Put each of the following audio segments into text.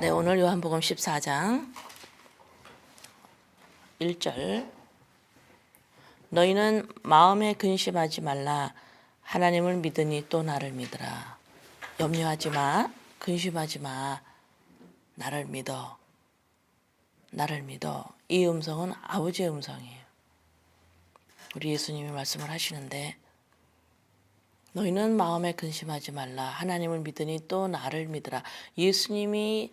네, 오늘 요한복음 14장 1절. 너희는 마음에 근심하지 말라. 하나님을 믿으니 또 나를 믿으라. 염려하지 마. 근심하지 마. 나를 믿어. 나를 믿어. 이 음성은 아버지의 음성이에요. 우리 예수님이 말씀을 하시는데 너희는 마음에 근심하지 말라. 하나님을 믿으니 또 나를 믿으라. 예수님이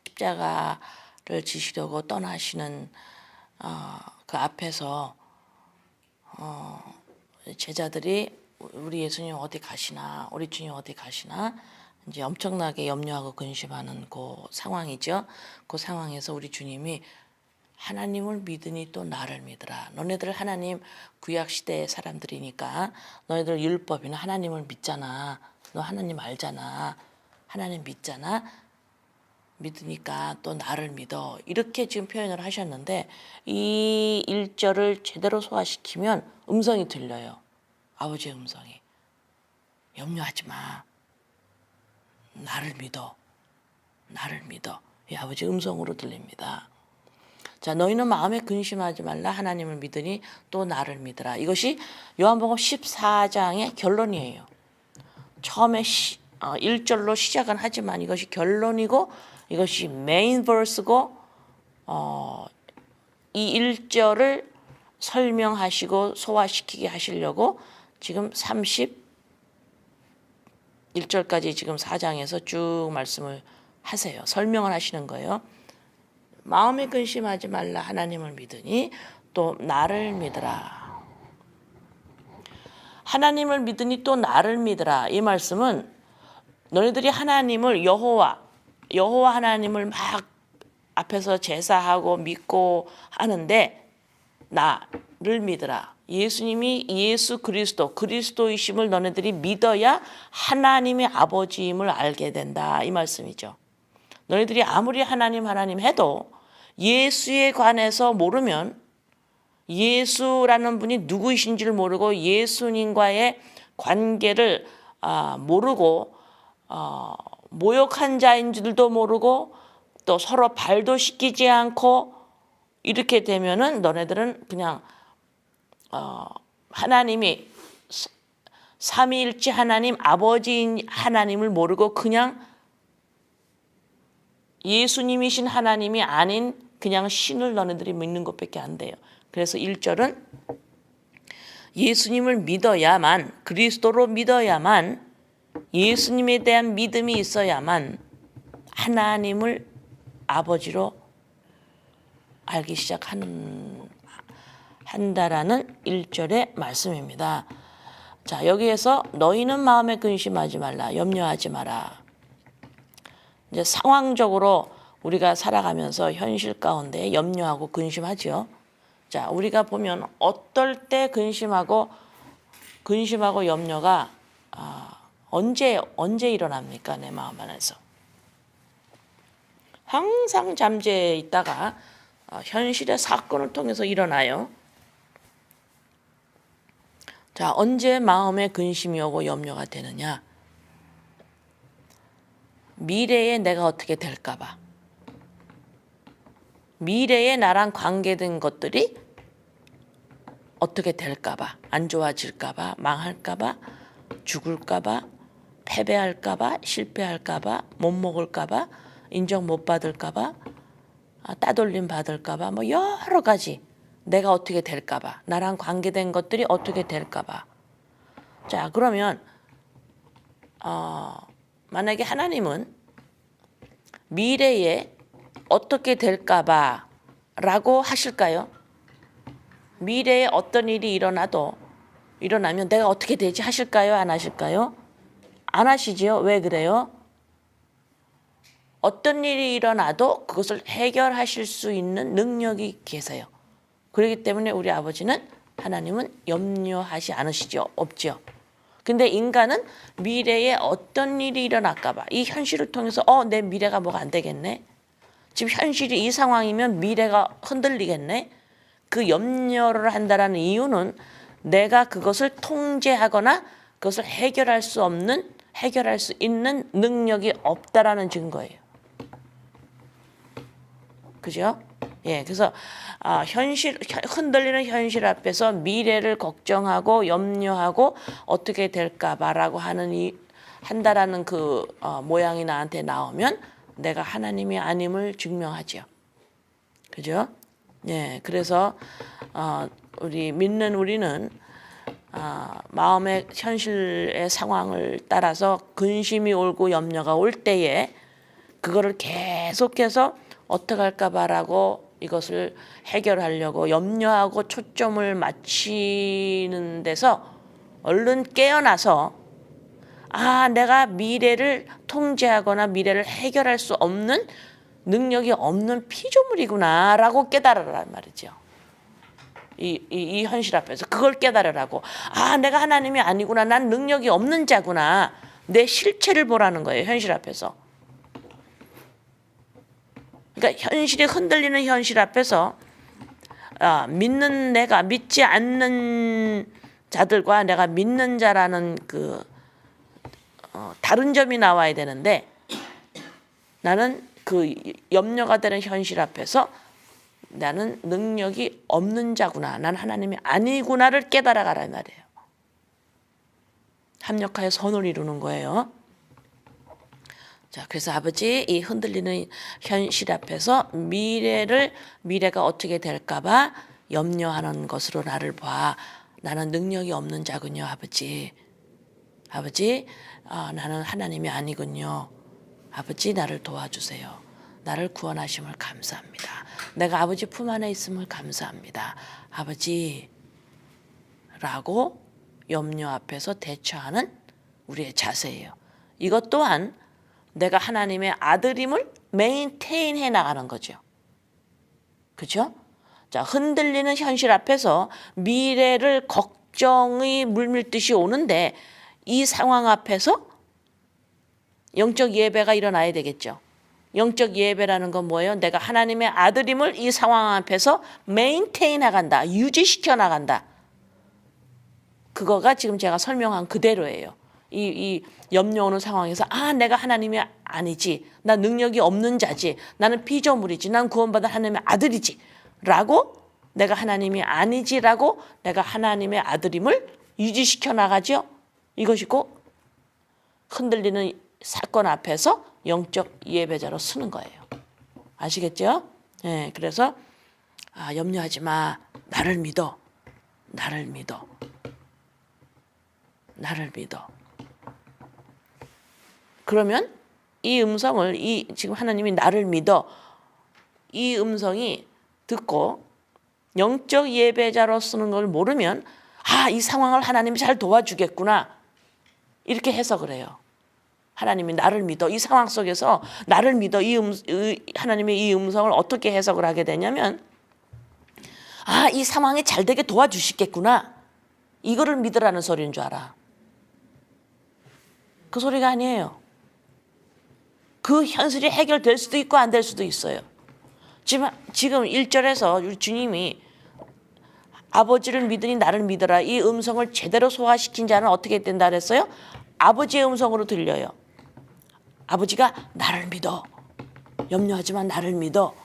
십자가를 지시려고 떠나시는 그 앞에서 제자들이 우리 예수님 어디 가시나, 우리 주님 어디 가시나 이제 엄청나게 염려하고 근심하는 그 상황이죠. 그 상황에서 우리 주님이 하나님을 믿으니 또 나를 믿으라. 너네들 하나님 구약 시대의 사람들이니까 너희들 율법이나 하나님을 믿잖아. 너 하나님 알잖아. 하나님 믿잖아. 믿으니까 또 나를 믿어. 이렇게 지금 표현을 하셨는데 이 1절을 제대로 소화시키면 음성이 들려요. 아버지의 음성이. 염려하지 마. 나를 믿어. 나를 믿어. 이 아버지 음성으로 들립니다. 자, 너희는 마음에 근심하지 말라. 하나님을 믿으니 또 나를 믿으라. 이것이 요한복음 14장의 결론이에요. 처음에 1절로 시작은 하지만 이것이 결론이고 이것이 메인 버스고 이 1절을 설명하시고 소화시키게 하시려고 지금 31절까지 지금 4장에서 쭉 말씀을 하세요. 설명을 하시는 거예요. 마음에 근심하지 말라. 하나님을 믿으니 또 나를 믿으라. 하나님을 믿으니 또 나를 믿으라. 이 말씀은 너희들이 하나님을 여호와 하나님을 막 앞에서 제사하고 믿고 하는데 나를 믿으라. 예수님이 예수 그리스도이심을 너네들이 믿어야 하나님의 아버지임을 알게 된다. 이 말씀이죠. 너희들이 아무리 하나님 해도 예수에 관해서 모르면 예수라는 분이 누구이신지를 모르고 예수님과의 관계를 모르고 모욕한 자인 줄도 모르고 또 서로 발도 씻기지 않고 이렇게 되면은 너네들은 그냥 하나님이 삼위일체 하나님 아버지인 하나님을 모르고 그냥 예수님이신 하나님이 아닌 그냥 신을 너네들이 믿는 것밖에 안 돼요. 그래서 1절은 예수님을 믿어야만, 그리스도로 믿어야만, 예수님에 대한 믿음이 있어야만 하나님을 아버지로 알기 시작한다라는 1절의 말씀입니다. 자, 여기에서 너희는 마음에 근심하지 말라, 염려하지 마라. 이제 상황적으로 우리가 살아가면서 현실 가운데 염려하고 근심하죠. 자, 우리가 보면 어떨 때 근심하고 염려가 언제 일어납니까? 내 마음 안에서. 항상 잠재해 있다가 현실의 사건을 통해서 일어나요. 자, 언제 마음에 근심이 오고 염려가 되느냐? 미래에 내가 어떻게 될까 봐. 미래에 나랑 관계된 것들이 어떻게 될까 봐. 안 좋아질까 봐. 망할까 봐. 죽을까 봐. 패배할까 봐. 실패할까 봐. 못 먹을까 봐. 인정 못 받을까 봐. 따돌림 받을까 봐. 뭐 여러 가지. 내가 어떻게 될까 봐. 나랑 관계된 것들이 어떻게 될까 봐. 자, 그러면 만약에 하나님은 미래에 어떻게 될까 봐 라고 하실까요? 미래에 어떤 일이 일어나면 내가 어떻게 되지 하실까요? 안 하실까요? 안 하시지요. 왜 그래요? 어떤 일이 일어나도 그것을 해결하실 수 있는 능력이 계세요. 그렇기 때문에 우리 아버지는 하나님은 염려하지 않으시죠. 없죠. 근데 인간은 미래에 어떤 일이 일어날까 봐 이 현실을 통해서 내 미래가 뭐가 안 되겠네. 지금 현실이 이 상황이면 미래가 흔들리겠네. 그 염려를 한다라는 이유는 내가 그것을 통제하거나 그것을 해결할 수 있는 능력이 없다라는 증거예요. 그죠? 예, 그래서 흔들리는 현실 앞에서 미래를 걱정하고 염려하고 어떻게 될까봐라고 한다라는 그 모양이 나한테 나오면 내가 하나님이 아님을 증명하죠. 그죠? 예, 그래서 우리 믿는 우리는 마음의 현실의 상황을 따라서 근심이 오고 염려가 올 때에 그거를 계속해서 어떻게 할까 봐라고 이것을 해결하려고 염려하고 초점을 맞추는 데서 얼른 깨어나서 내가 미래를 통제하거나 미래를 해결할 수 없는 능력이 없는 피조물이구나 라고 깨달으란 말이죠. 이 현실 앞에서 그걸 깨달으라고. 내가 하나님이 아니구나. 난 능력이 없는 자구나. 내 실체를 보라는 거예요. 현실 앞에서. 그러니까 현실이 흔들리는 현실 앞에서 내가 믿지 않는 자들과 내가 믿는 자라는 그 다른 점이 나와야 되는데 나는 그 염려가 되는 현실 앞에서 나는 능력이 없는 자구나. 난 하나님이 아니구나를 깨달아가란 말이에요. 합력하여 선을 이루는 거예요. 자, 그래서 아버지 이 흔들리는 현실 앞에서 미래가 어떻게 될까봐 염려하는 것으로 나를 봐. 나는 능력이 없는 자군요, 아버지. 아버지, 나는 하나님이 아니군요. 아버지, 나를 도와주세요. 나를 구원하심을 감사합니다. 내가 아버지 품 안에 있음을 감사합니다. 아버지, 라고 염려 앞에서 대처하는 우리의 자세예요. 이것 또한 내가 하나님의 아들임을 메인테인 해 나가는 거죠. 그렇죠? 자, 흔들리는 현실 앞에서 미래를 걱정이 물밀듯이 오는데 이 상황 앞에서 영적 예배가 일어나야 되겠죠. 영적 예배라는 건 뭐예요? 내가 하나님의 아들임을 이 상황 앞에서 메인테인 나간다. 유지시켜 나간다. 그거가 지금 제가 설명한 그대로예요. 이 염려 오는 상황에서 내가 하나님이 아니지. 나 능력이 없는 자지. 나는 피조물이지. 난 구원받은 하나님의 아들이지. 라고 내가 하나님이 아니지라고 내가 하나님의 아들임을 유지시켜 나가죠. 이것이 꼭 흔들리는 사건 앞에서 영적 예배자로 쓰는 거예요. 아시겠죠? 네, 그래서 염려하지 마. 나를 믿어. 나를 믿어. 나를 믿어. 그러면 이 음성을 지금 하나님이 나를 믿어. 이 음성이 듣고 영적 예배자로 쓰는 걸 모르면 이 상황을 하나님이 잘 도와주겠구나. 이렇게 해석을 해요. 하나님이 나를 믿어. 이 상황 속에서 나를 믿어. 하나님의 이 음성을 어떻게 해석을 하게 되냐면 이 상황이 잘 되게 도와주시겠구나. 이거를 믿으라는 소리인 줄 알아. 그 소리가 아니에요. 그 현실이 해결될 수도 있고 안 될 수도 있어요. 지금 1절에서 우리 주님이 아버지를 믿으니 나를 믿어라. 이 음성을 제대로 소화시킨 자는 어떻게 된다 그랬어요? 아버지의 음성으로 들려요. 아버지가 나를 믿어. 염려하지만 나를 믿어.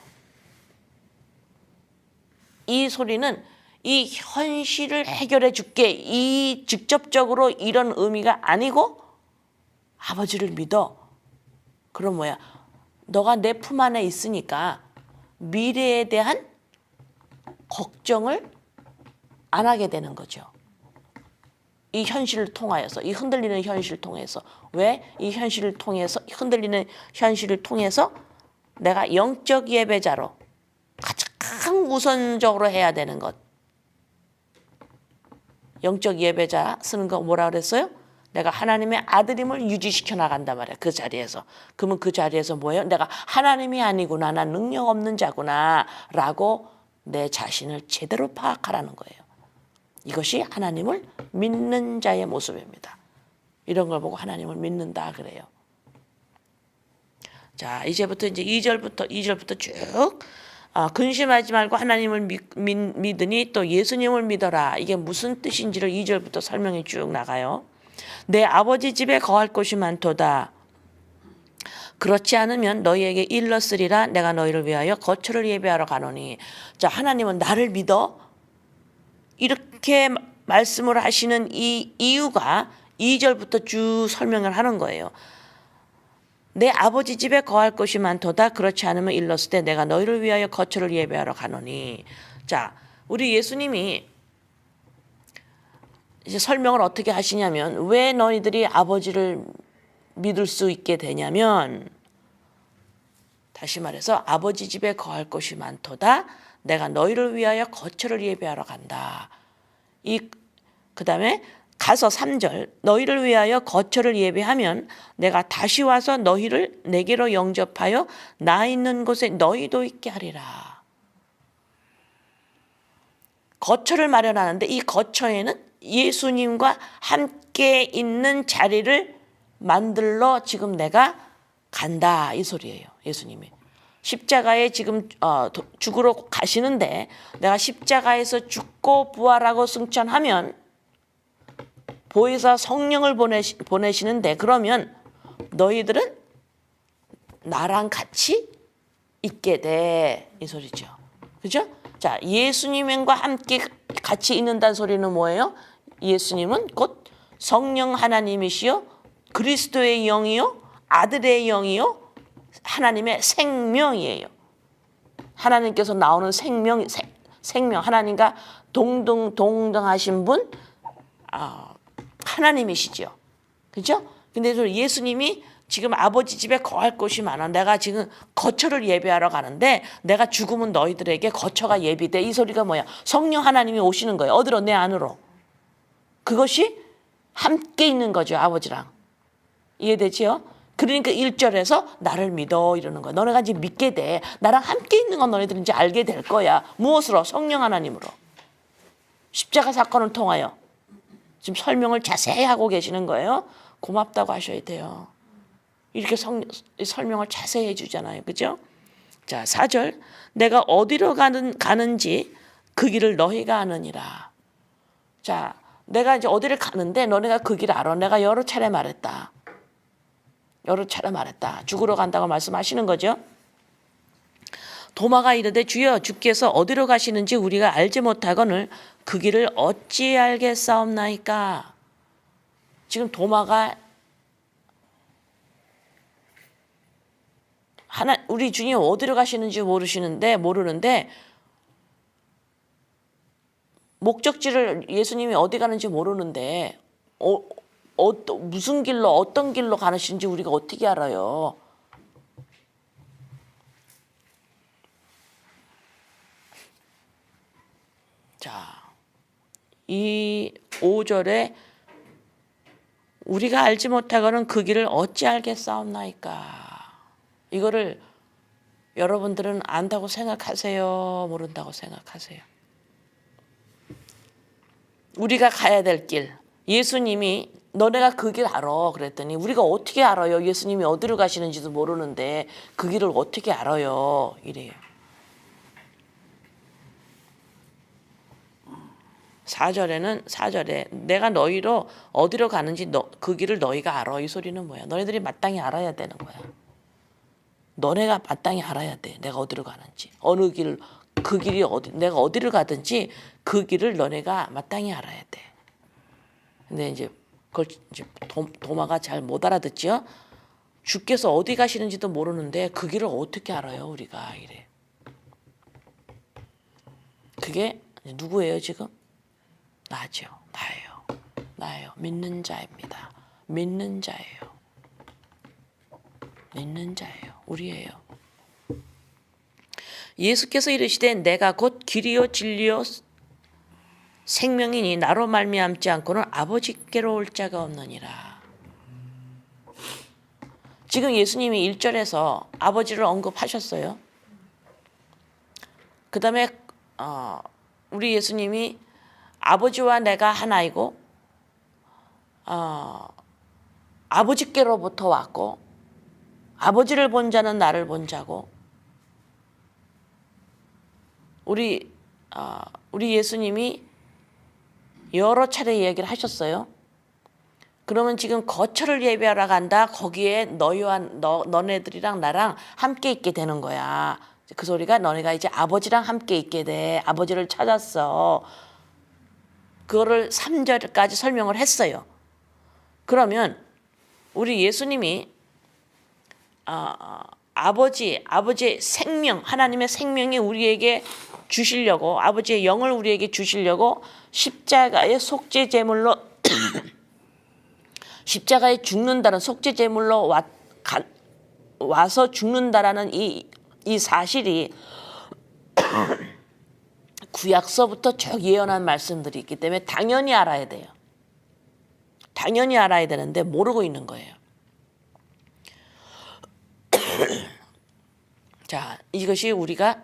이 소리는 이 현실을 해결해 줄게. 이 직접적으로 이런 의미가 아니고 아버지를 믿어. 그럼 뭐야? 너가 내 품 안에 있으니까 미래에 대한 걱정을 안 하게 되는 거죠. 이 현실을 통하여서, 이 흔들리는 현실을 통해서. 왜? 이 현실을 통해서, 흔들리는 현실을 통해서 내가 영적 예배자로 가장 우선적으로 해야 되는 것. 영적 예배자 쓰는 거 뭐라 그랬어요? 내가 하나님의 아들임을 유지시켜 나간단 말이야. 그 자리에서. 그러면 그 자리에서 뭐예요? 내가 하나님이 아니구나. 난 능력 없는 자구나. 라고 내 자신을 제대로 파악하라는 거예요. 이것이 하나님을 믿는 자의 모습입니다. 이런 걸 보고 하나님을 믿는다 그래요. 자, 이제부터 이제 2절부터 쭉 근심하지 말고 하나님을 믿으니 또 예수님을 믿어라. 이게 무슨 뜻인지를 2절부터 설명이 쭉 나가요. 내 아버지 집에 거할 곳이 많도다. 그렇지 않으면 너희에게 일렀으리라. 내가 너희를 위하여 거처를 예비하러 가노니. 자, 하나님은 나를 믿어? 이렇게 말씀을 하시는 이 이유가 2절부터 쭉 설명을 하는 거예요. 내 아버지 집에 거할 것이 많도다. 그렇지 않으면 일렀을 때 내가 너희를 위하여 거처를 예비하러 가노니. 자, 우리 예수님이 이제 설명을 어떻게 하시냐면, 왜 너희들이 아버지를 믿을 수 있게 되냐면, 다시 말해서 아버지 집에 거할 것이 많도다. 내가 너희를 위하여 거처를 예비하러 간다. 그다음에 가서 3절, 너희를 위하여 거처를 예비하면 내가 다시 와서 너희를 내게로 영접하여 나 있는 곳에 너희도 있게 하리라. 거처를 마련하는데 이 거처에는 예수님과 함께 있는 자리를 만들러 지금 내가 간다, 이 소리예요. 예수님이 십자가에 지금 죽으러 가시는데, 내가 십자가에서 죽고 부활하고 승천하면 보혜사 성령을 보내시는데, 그러면 너희들은 나랑 같이 있게 돼, 이 소리죠. 그죠? 자, 예수님과 함께 같이 있는다는 소리는 뭐예요? 예수님은 곧 성령 하나님이시요, 그리스도의 영이요, 아들의 영이요, 하나님의 생명이에요. 하나님께서 나오는 생명, 하나님과 동등하신 분, 하나님이시죠. 그죠? 근데 예수님이 지금 아버지 집에 거할 곳이 많아. 내가 지금 거처를 예비하러 가는데 내가 죽으면 너희들에게 거처가 예비돼. 이 소리가 뭐야? 성령 하나님이 오시는 거예요. 어디로? 내 안으로. 그것이 함께 있는 거죠, 아버지랑. 이해되지요? 그러니까 1절에서 나를 믿어 이러는 거야. 너네가 이제 믿게 돼. 나랑 함께 있는 건 너네들이 이제 알게 될 거야. 무엇으로? 성령 하나님으로. 십자가 사건을 통하여. 지금 설명을 자세히 하고 계시는 거예요. 고맙다고 하셔야 돼요. 이렇게 설명을 자세히 해주잖아요. 그죠? 자, 4절. 내가 어디로 가는지 그 길을 너희가 아느니라. 자, 내가 이제 어디를 가는데 너네가 그 길을 알아. 내가 여러 차례 말했다. 죽으러 간다고 말씀하시는 거죠. 도마가 이르되 주여, 주께서 어디로 가시는지 우리가 알지 못하거늘 그 길을 어찌 알겠사옵나이까. 지금 도마가 우리 주님 어디로 가시는지 모르는데 목적지를 예수님이 어디 가는지 모르는데 무슨 길로, 어떤 길로 가시는지 우리가 어떻게 알아요? 자, 이 5절에 우리가 알지 못하거는 그 길을 어찌 알겠사옵나이까. 이거를 여러분들은 안다고 생각하세요? 모른다고 생각하세요? 우리가 가야 될 길, 예수님이 너네가 그 길 알아 그랬더니 우리가 어떻게 알아요? 예수님이 어디로 가시는지도 모르는데 그 길을 어떻게 알아요? 이래요. 4절에 내가 너희로 어디로 가는지 그 길을 너희가 알아. 이 소리는 뭐야? 너희들이 마땅히 알아야 되는 거야. 너네가 마땅히 알아야 돼. 내가 어디로 가는지. 어느 길, 그 길이 내가 어디를 가든지 그 길을 너네가 마땅히 알아야 돼. 근데 이제 그걸 이제 도마가 잘 못 알아듣죠. 주께서 어디 가시는지도 모르는데 그 길을 어떻게 알아요, 우리가? 이래. 그게 누구예요, 지금? 나죠. 나예요. 믿는 자입니다. 믿는 자예요. 우리예요. 예수께서 이르시되 내가 곧 길이요 진리요 생명이니 나로 말미암지 않고는 아버지께로 올 자가 없느니라. 지금 예수님이 1절에서 아버지를 언급하셨어요. 그 다음에 우리 예수님이 아버지와 내가 하나이고 아버지께로부터 왔고 아버지를 본 자는 나를 본 자고, 우리 예수님이 여러 차례 이야기를 하셨어요. 그러면 지금 거처를 예비하러 간다. 거기에 너네들이랑 나랑 함께 있게 되는 거야. 그 소리가 너네가 이제 아버지랑 함께 있게 돼. 아버지를 찾았어. 그거를 3절까지 설명을 했어요. 그러면 우리 예수님이 아버지의 생명, 하나님의 생명이 우리에게 주시려고, 아버지의 영을 우리에게 주시려고 십자가의 속죄 제물로 십자가에 죽는다는 속죄 제물로 와서 죽는다라는 이 사실이 구약서부터 쭉 예언한 말씀들이 있기 때문에 당연히 알아야 돼요. 당연히 알아야 되는데 모르고 있는 거예요. 자, 이것이 우리가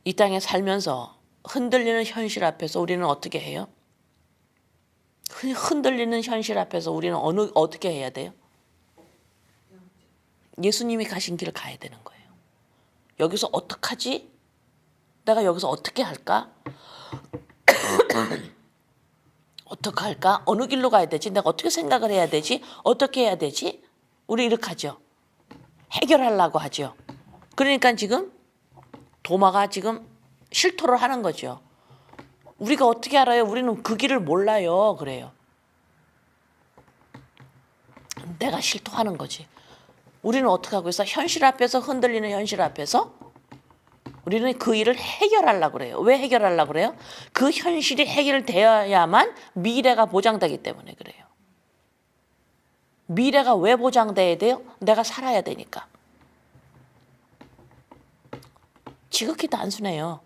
이 땅에 살면서 흔들리는 현실 앞에서 우리는 어떻게 해요? 흔들리는 현실 앞에서 우리는 어떻게 해야 돼요? 예수님이 가신 길을 가야 되는 거예요. 여기서 어떡하지? 내가 여기서 어떻게 할까? 어떻게 할까? 어느 길로 가야 되지? 내가 어떻게 생각을 해야 되지? 어떻게 해야 되지? 우리 이렇게 하죠. 해결하려고 하죠. 그러니까 지금 도마가 지금 실토를 하는 거죠. 우리가 어떻게 알아요? 우리는 그 길을 몰라요. 그래요. 내가 실토하는 거지. 우리는 어떻게 하고 있어? 현실 앞에서 흔들리는 현실 앞에서 우리는 그 일을 해결하려고 그래요. 왜 해결하려고 그래요? 그 현실이 해결되어야만 미래가 보장되기 때문에 그래요. 미래가 왜 보장돼야 돼요? 내가 살아야 되니까. 지극히 단순해요.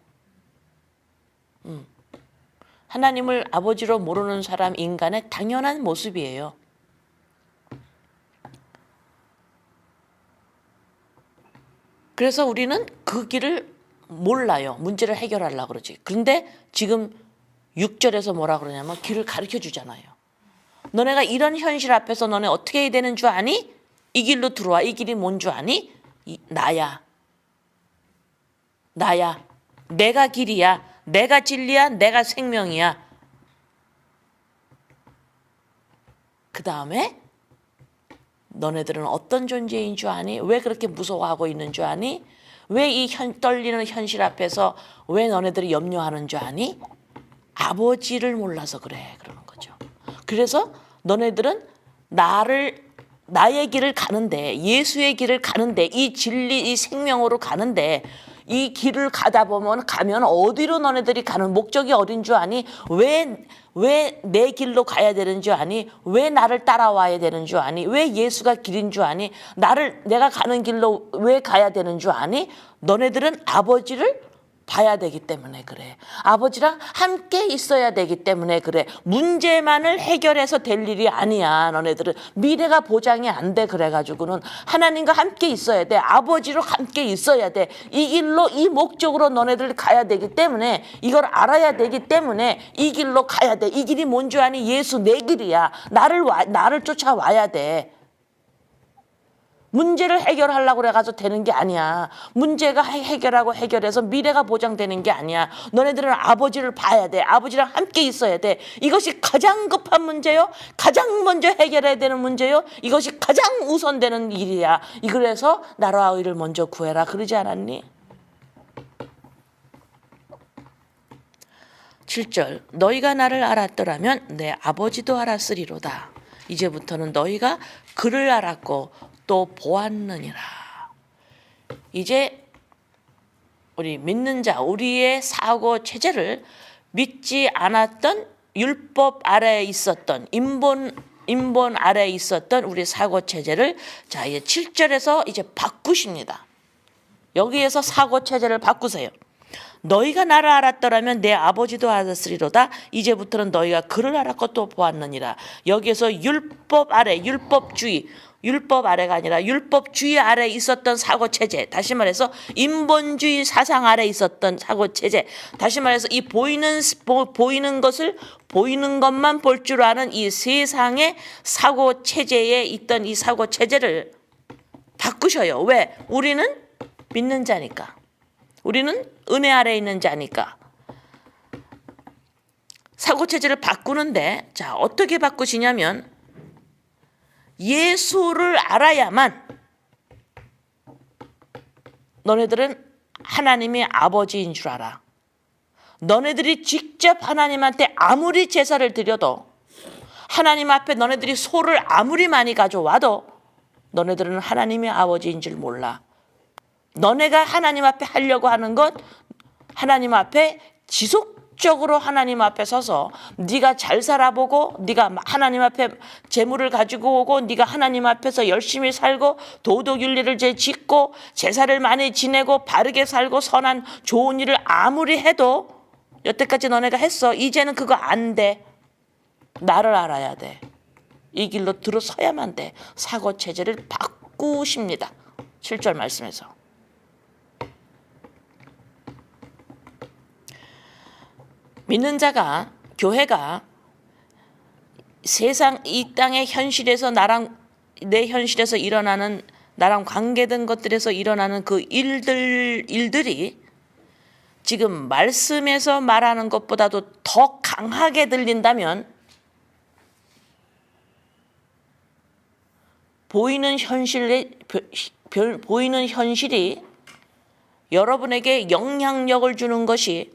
하나님을 아버지로 모르는 사람, 인간의 당연한 모습이에요. 그래서 우리는 그 길을 몰라요. 문제를 해결하려고 그러지. 그런데 지금 6절에서 뭐라 그러냐면 길을 가르쳐 주잖아요. 너네가 이런 현실 앞에서 너네 어떻게 해야 되는 줄 아니? 이 길로 들어와. 이 길이 뭔 줄 아니? 나야. 내가 길이야. 내가 진리야. 내가 생명이야. 그 다음에 너네들은 어떤 존재인 줄 아니? 왜 그렇게 무서워하고 있는 줄 아니? 왜 이 떨리는 현실 앞에서 왜 너네들이 염려하는 줄 아니? 아버지를 몰라서 그래. 그러는 거죠. 그래서 너네들은 나의 길을 가는데, 예수의 길을 가는데, 이 진리, 이 생명으로 가는데, 이 길을 가면 어디로 너네들이 가는 목적이 어딘 줄 아니? 왜 내 길로 가야 되는 줄 아니? 왜 나를 따라와야 되는 줄 아니? 왜 예수가 길인 줄 아니? 내가 가는 길로 왜 가야 되는 줄 아니? 너네들은 아버지를 봐야 되기 때문에 그래. 아버지랑 함께 있어야 되기 때문에 그래. 문제만을 해결해서 될 일이 아니야. 너네들은 미래가 보장이 안 돼. 그래가지고는 하나님과 함께 있어야 돼. 아버지로 함께 있어야 돼. 이 길로, 이 목적으로 너네들 가야 되기 때문에, 이걸 알아야 되기 때문에 이 길로 가야 돼. 이 길이 뭔 줄 아니? 예수 내 길이야. 나를 쫓아와야 돼. 문제를 해결하려고 그래가지고 되는 게 아니야. 문제가 해결해서 미래가 보장되는 게 아니야. 너네들은 아버지를 봐야 돼. 아버지랑 함께 있어야 돼. 이것이 가장 급한 문제요. 가장 먼저 해결해야 되는 문제요. 이것이 가장 우선되는 일이야. 그래서 나라와 의를 먼저 구해라. 그러지 않았니? 7절 너희가 나를 알았더라면 내 아버지도 알았으리로다. 이제부터는 너희가 그를 알았고 또 보았느니라. 이제 우리 믿는 자, 우리의 사고 체제를 믿지 않았던, 율법 아래에 있었던, 인본 아래에 있었던 우리 사고 체제를 자 이제 7절에서 이제 바꾸십니다. 여기에서 사고 체제를 바꾸세요. 너희가 나를 알았더라면 내 아버지도 알았으리로다. 이제부터는 너희가 그를 알았고 또 보았느니라. 여기에서 율법 아래, 율법 아래가 아니라 율법주의 아래에 있었던 사고체제, 다시 말해서 인본주의 사상 아래에 있었던 사고체제, 다시 말해서 이 보이는 것만 볼 줄 아는 이 세상의 사고체제에 있던 이 사고체제를 바꾸셔요. 왜? 우리는 믿는 자니까. 우리는 은혜 아래에 있는 자니까. 사고체제를 바꾸는데, 자, 어떻게 바꾸시냐면 예수를 알아야만 너네들은 하나님의 아버지인 줄 알아. 너네들이 직접 하나님한테 아무리 제사를 드려도, 하나님 앞에 너네들이 소를 아무리 많이 가져와도 너네들은 하나님의 아버지인 줄 몰라. 너네가 하나님 앞에 하려고 하는 것, 하나님 앞에 지속적으로 하나님 앞에 서서 네가 잘 살아보고, 네가 하나님 앞에 재물을 가지고 오고, 네가 하나님 앞에서 열심히 살고 도덕윤리를 짓고 제사를 많이 지내고 바르게 살고 선한 좋은 일을 아무리 해도, 여태까지 너네가 했어. 이제는 그거 안 돼. 나를 알아야 돼. 이 길로 들어서야만 돼. 사고체제를 바꾸십니다. 7절 말씀에서. 믿는 자가, 교회가 세상 이 땅의 현실에서 내 현실에서 일어나는, 나랑 관계된 것들에서 일어나는 그 일들이 지금 말씀에서 말하는 것보다도 더 강하게 들린다면 보이는 현실이 여러분에게 영향력을 주는 것이,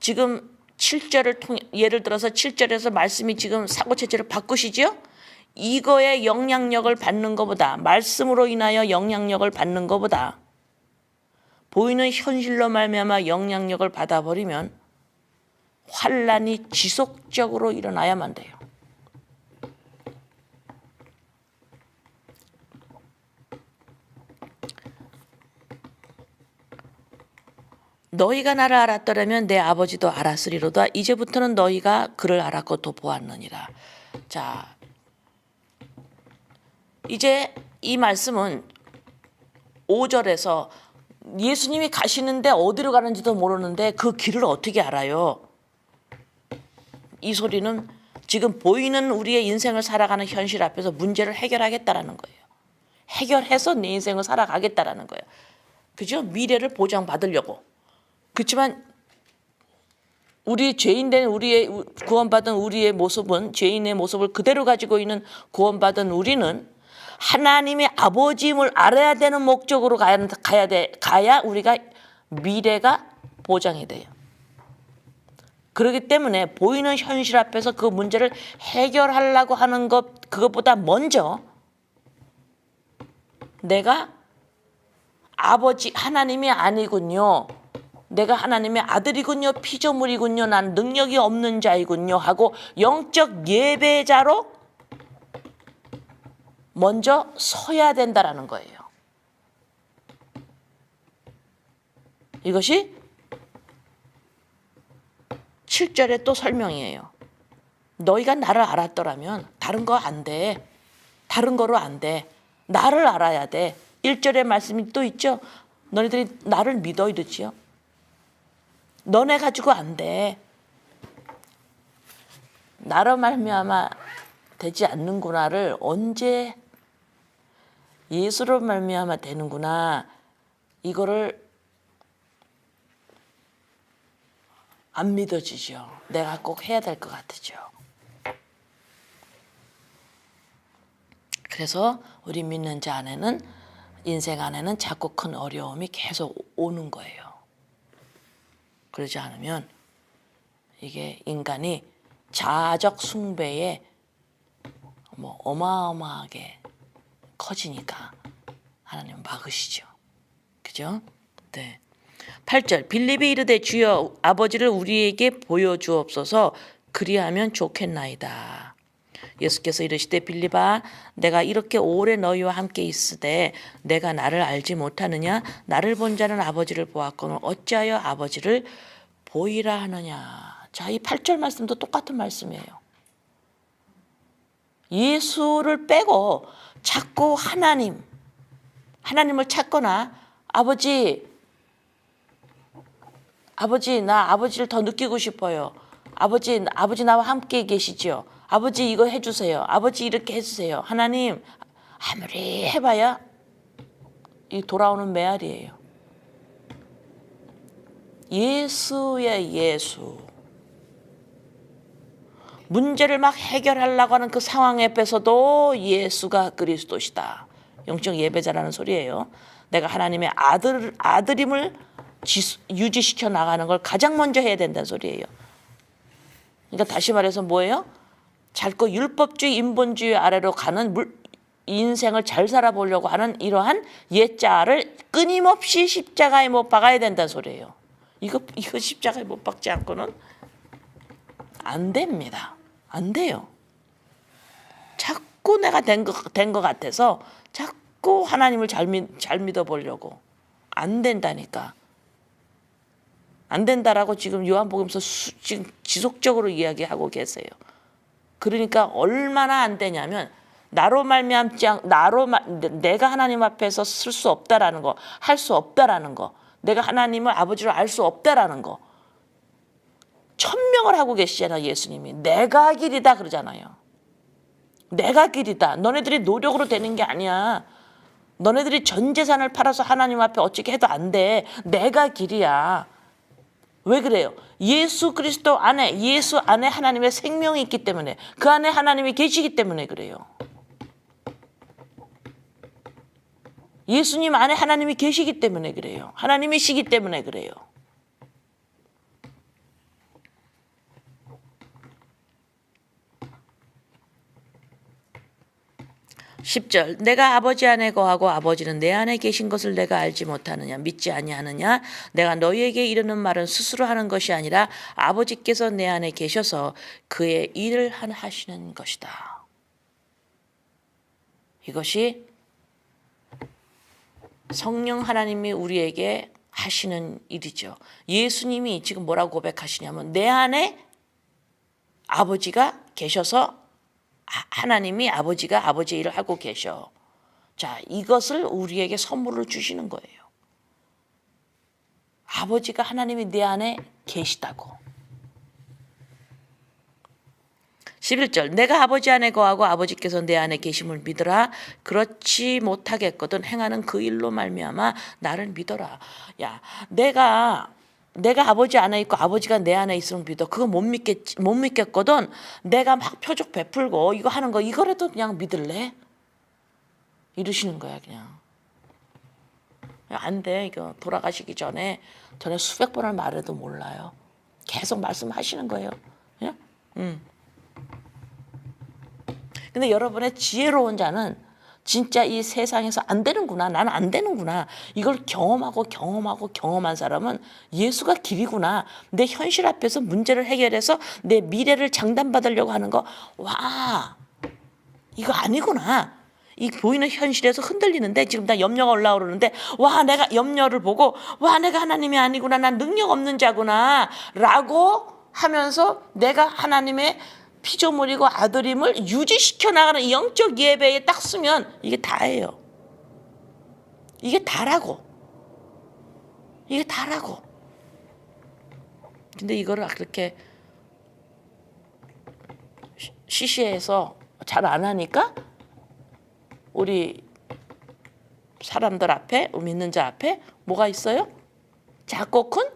지금 7절을 통해, 예를 들어서 7절에서 말씀이 지금 사고체제를 바꾸시죠? 이거에 영향력을 받는 것보다, 말씀으로 인하여 영향력을 받는 것보다 보이는 현실로 말미암아 영향력을 받아버리면 환란이 지속적으로 일어나야만 돼요. 너희가 나를 알았더라면 내 아버지도 알았으리로다. 이제부터는 너희가 그를 알았고 또 보았느니라. 자, 이제 이 말씀은 5절에서 예수님이 가시는데 어디로 가는지도 모르는데 그 길을 어떻게 알아요? 이 소리는 지금 보이는 우리의 인생을 살아가는 현실 앞에서 문제를 해결하겠다라는 거예요. 해결해서 내 인생을 살아가겠다라는 거예요. 그죠? 미래를 보장받으려고. 그렇지만 우리 죄인된, 우리의 구원받은 우리의 모습은, 죄인의 모습을 그대로 가지고 있는 구원받은 우리는 하나님의 아버지임을 알아야 되는 목적으로 가야 우리가 미래가 보장이 돼요. 그렇기 때문에 보이는 현실 앞에서 그 문제를 해결하려고 하는 것, 그것보다 먼저 내가 아버지 하나님이 아니군요, 내가 하나님의 아들이군요, 피조물이군요, 난 능력이 없는 자이군요 하고 영적 예배자로 먼저 서야 된다라는 거예요. 이것이 7절의 또 설명이에요. 너희가 나를 알았더라면 다른 거 안 돼. 다른 거로 안 돼. 나를 알아야 돼. 1절의 말씀이 또 있죠. 너희들이 나를 믿어 이러지요. 너네 가지고 안 돼. 나로 말미암아 되지 않는구나를 언제 예수로 말미암아 되는구나, 이거를 안 믿어지죠. 내가 꼭 해야 될 것 같으죠. 그래서 우리 믿는 자 안에는, 인생 안에는 자꾸 큰 어려움이 계속 오는 거예요. 그러지 않으면 이게 인간이 자아적 숭배에 어마어마하게 커지니까 하나님 막으시죠. 그죠? 네. 8절, 빌립이 이르되 주여 아버지를 우리에게 보여주옵소서, 그리하면 좋겠나이다. 예수께서 이르시되 빌립아, 내가 이렇게 오래 너희와 함께 있으되 내가 나를 알지 못하느냐? 나를 본 자는 아버지를 보았거늘 어찌하여 아버지를 보이라 하느냐. 자, 이 8절 말씀도 똑같은 말씀이에요. 예수를 빼고 자꾸 하나님을 찾거나 아버지 나 아버지를 더 느끼고 싶어요. 아버지 나와 함께 계시죠. 아버지 이거 해주세요. 아버지 이렇게 해주세요. 하나님, 아무리 해봐야 이 돌아오는 메아리예요. 예수의 예수. 문제를 막 해결하려고 하는 그 상황 앞에서도 예수가 그리스도시다. 영적 예배자라는 소리예요. 내가 하나님의 아들임을 유지시켜 나가는 걸 가장 먼저 해야 된다는 소리예요. 그러니까 다시 말해서 뭐예요? 자꾸 율법주의, 인본주의 아래로 가는 인생을 잘 살아보려고 하는 이러한 옛자를 끊임없이 십자가에 못 박아야 된다는 소리예요. 이거 십자가에 못 박지 않고는 안 됩니다. 안 돼요. 자꾸 내가 된 것 같아서 자꾸 하나님을 잘 믿어보려고. 안 된다니까. 안 된다라고 지금 요한복음서 지금 지속적으로 이야기하고 계세요. 그러니까 얼마나 안 되냐면 내가 하나님 앞에서 쓸 수 없다라는 거, 할 수 없다라는 거, 내가 하나님을 아버지로 알 수 없다라는 거. 천명을 하고 계시잖아요. 예수님이. 내가 길이다 그러잖아요. 내가 길이다. 너네들이 노력으로 되는 게 아니야. 너네들이 전 재산을 팔아서 하나님 앞에 어떻게 해도 안 돼. 내가 길이야. 왜 그래요? 예수 안에 하나님의 생명이 있기 때문에, 그 안에 하나님이 계시기 때문에 그래요. 예수님 안에 하나님이 계시기 때문에 그래요. 하나님이시기 때문에 그래요. 10절 내가 아버지 안에 거하고 아버지는 내 안에 계신 것을 내가 알지 못하느냐 믿지 아니하느냐 내가 너희에게 이르는 말은 스스로 하는 것이 아니라 아버지께서 내 안에 계셔서 그의 일을 하시는 것이다. 이것이 성령 하나님이 우리에게 하시는 일이죠. 예수님이 지금 뭐라고 고백하시냐면 내 안에 아버지가 계셔서 하나님이 아버지가 아버지의 일을 하고 계셔. 자, 이것을 우리에게 선물로 주시는 거예요. 아버지가 하나님이 내 안에 계시다고. 11절 내가 아버지 안에 거하고 아버지께서 내 안에 계심을 믿으라. 그렇지 못하겠거든 행하는 그 일로 말미암아 나를 믿어라. 야, 내가 아버지 안에 있고 아버지가 내 안에 있으면 믿어. 그거 못 믿겠거든. 내가 막 표적 베풀고 이거 하는 거 이거라도 그냥 믿을래? 이러시는 거야 그냥. 안 돼. 이거 돌아가시기 전에 수백 번을 말해도 몰라요. 계속 말씀하시는 거예요. 그냥? 근데 여러분의 지혜로운 자는 진짜 이 세상에서 안 되는구나. 나는 안 되는구나. 이걸 경험한 사람은 예수가 길이구나. 내 현실 앞에서 문제를 해결해서 내 미래를 장담받으려고 하는 거. 와, 이거 아니구나. 이 보이는 현실에서 흔들리는데 지금 나 염려가 올라오르는데 와, 내가 염려를 보고 와, 내가 하나님이 아니구나. 난 능력 없는 자구나. 라고 하면서 내가 하나님의 피조물이고 아들임을 유지시켜 나가는 영적 예배에 딱 쓰면 이게 다예요. 이게 다라고. 근데 이거를 그렇게 시시해서 잘 안 하니까 우리 사람들 앞에, 믿는 자 앞에 뭐가 있어요? 작고 큰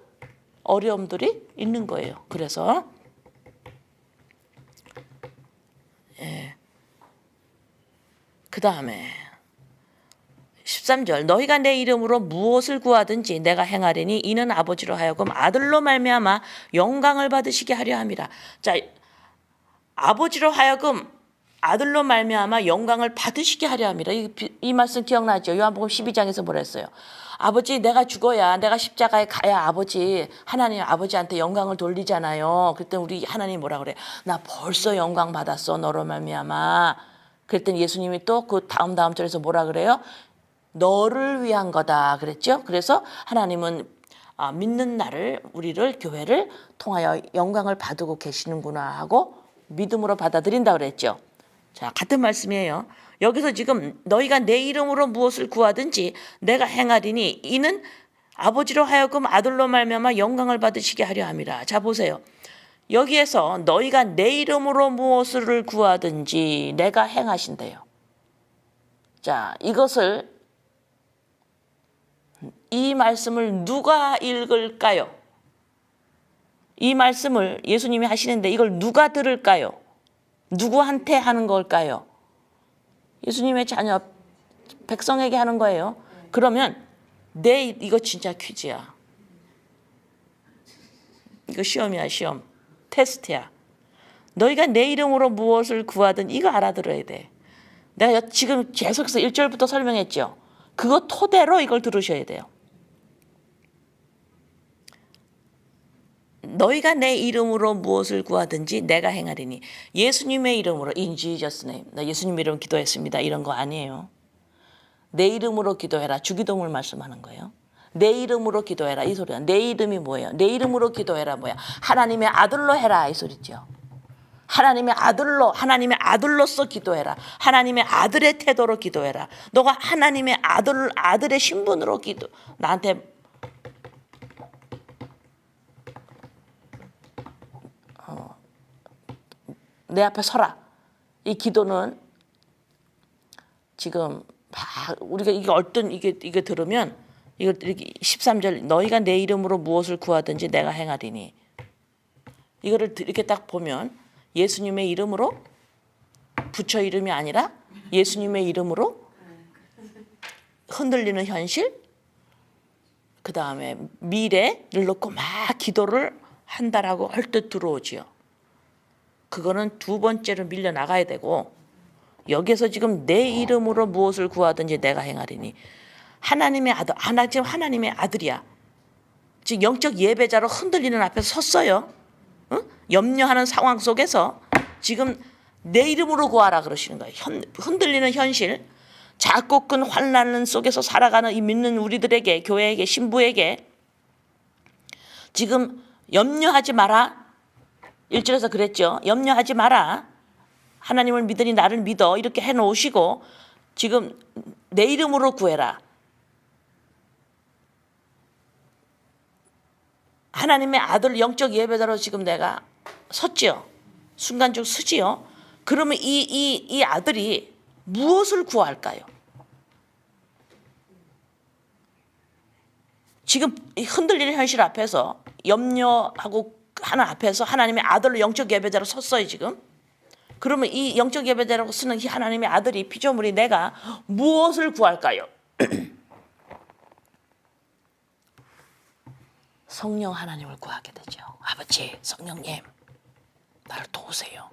어려움들이 있는 거예요. 그래서 그 다음에 13절 너희가 내 이름으로 무엇을 구하든지 내가 행하리니 이는 아버지로 하여금 아들로 말미암아 영광을 받으시게 하려 함이라. 자, 아버지로 하여금 아들로 말미암아 영광을 받으시게 하려 함이라. 이 말씀 기억나죠? 요한복음 12장에서 뭐라 했어요? 아버지, 내가 죽어야, 내가 십자가에 가야 하나님 아버지한테 영광을 돌리잖아요. 그때 우리 하나님 뭐라 그래? 나 벌써 영광 받았어, 너로 말미암아. 그랬더니 예수님이 또 그 다음 절에서 뭐라 그래요? 너를 위한 거다 그랬죠. 그래서 하나님은 믿는 나를, 우리를, 교회를 통하여 영광을 받고 계시는구나 하고 믿음으로 받아들인다 그랬죠. 자, 같은 말씀이에요. 여기서 지금 너희가 내 이름으로 무엇을 구하든지 내가 행하리니 이는 아버지로 하여금 아들로 말미암아 영광을 받으시게 하려 함이라. 자, 보세요. 여기에서 너희가 내 이름으로 무엇을 구하든지 내가 행하신대요. 자, 이 말씀을 누가 읽을까요? 이 말씀을 예수님이 하시는데 이걸 누가 들을까요? 누구한테 하는 걸까요? 예수님의 자녀 백성에게 하는 거예요. 그러면 이거 진짜 퀴즈야. 이거 시험이야, 시험. 테스트야. 너희가 내 이름으로 무엇을 구하든 이거 알아들어야 돼. 내가 지금 계속해서 1절부터 설명했죠. 그거 토대로 이걸 들으셔야 돼요. 너희가 내 이름으로 무엇을 구하든지 내가 행하리니. 예수님의 이름으로 in Jesus name. 나 예수님 이름 기도했습니다. 이런 거 아니에요. 내 이름으로 기도해라. 주기도문을 말씀하는 거예요. 내 이름으로 기도해라. 이 소리야. 내 이름이 뭐예요? 내 이름으로 기도해라 뭐야? 하나님의 아들로 해라 이 소리죠. 하나님의 아들로서 기도해라. 하나님의 아들의 태도로 기도해라. 너가 하나님의 아들의 신분으로 나한테 내 앞에 서라. 이 기도는 지금 우리가 이게 들으면 이거 13절 너희가 내 이름으로 무엇을 구하든지 내가 행하리니. 이거를 이렇게 딱 보면 예수님의 이름으로 부처 이름이 아니라 예수님의 이름으로 흔들리는 현실, 그 다음에 미래를 놓고 막 기도를 한다라고 헐뜻 들어오지요. 그거는 두 번째로 밀려나가야 되고, 여기서 지금 내 이름으로 무엇을 구하든지 내가 행하리니. 하나님의 아들, 지금 하나님의 아들이야. 지금 영적 예배자로 흔들리는 앞에서 섰어요. 응? 염려하는 상황 속에서 지금 내 이름으로 구하라 그러시는 거예요. 흔들리는 현실, 작고 큰 환난 속에서 살아가는 이 믿는 우리들에게, 교회에게, 신부에게 지금 염려하지 마라. 1절에서 그랬죠. 염려하지 마라. 하나님을 믿으니 나를 믿어. 이렇게 해놓으시고 지금 내 이름으로 구해라. 하나님의 아들 영적 예배자로 지금 내가 섰지요. 순간적으로 서지요. 그러면 이 아들이 무엇을 구할까요? 지금 흔들리는 현실 앞에서 염려하고 하는 앞에서 하나님의 아들로 영적 예배자로 섰어요 지금. 그러면 이 영적 예배자라고 쓰는 이 하나님의 아들이 피조물이 내가 무엇을 구할까요? 성령 하나님을 구하게 되죠. 아버지, 성령님, 나를 도우세요.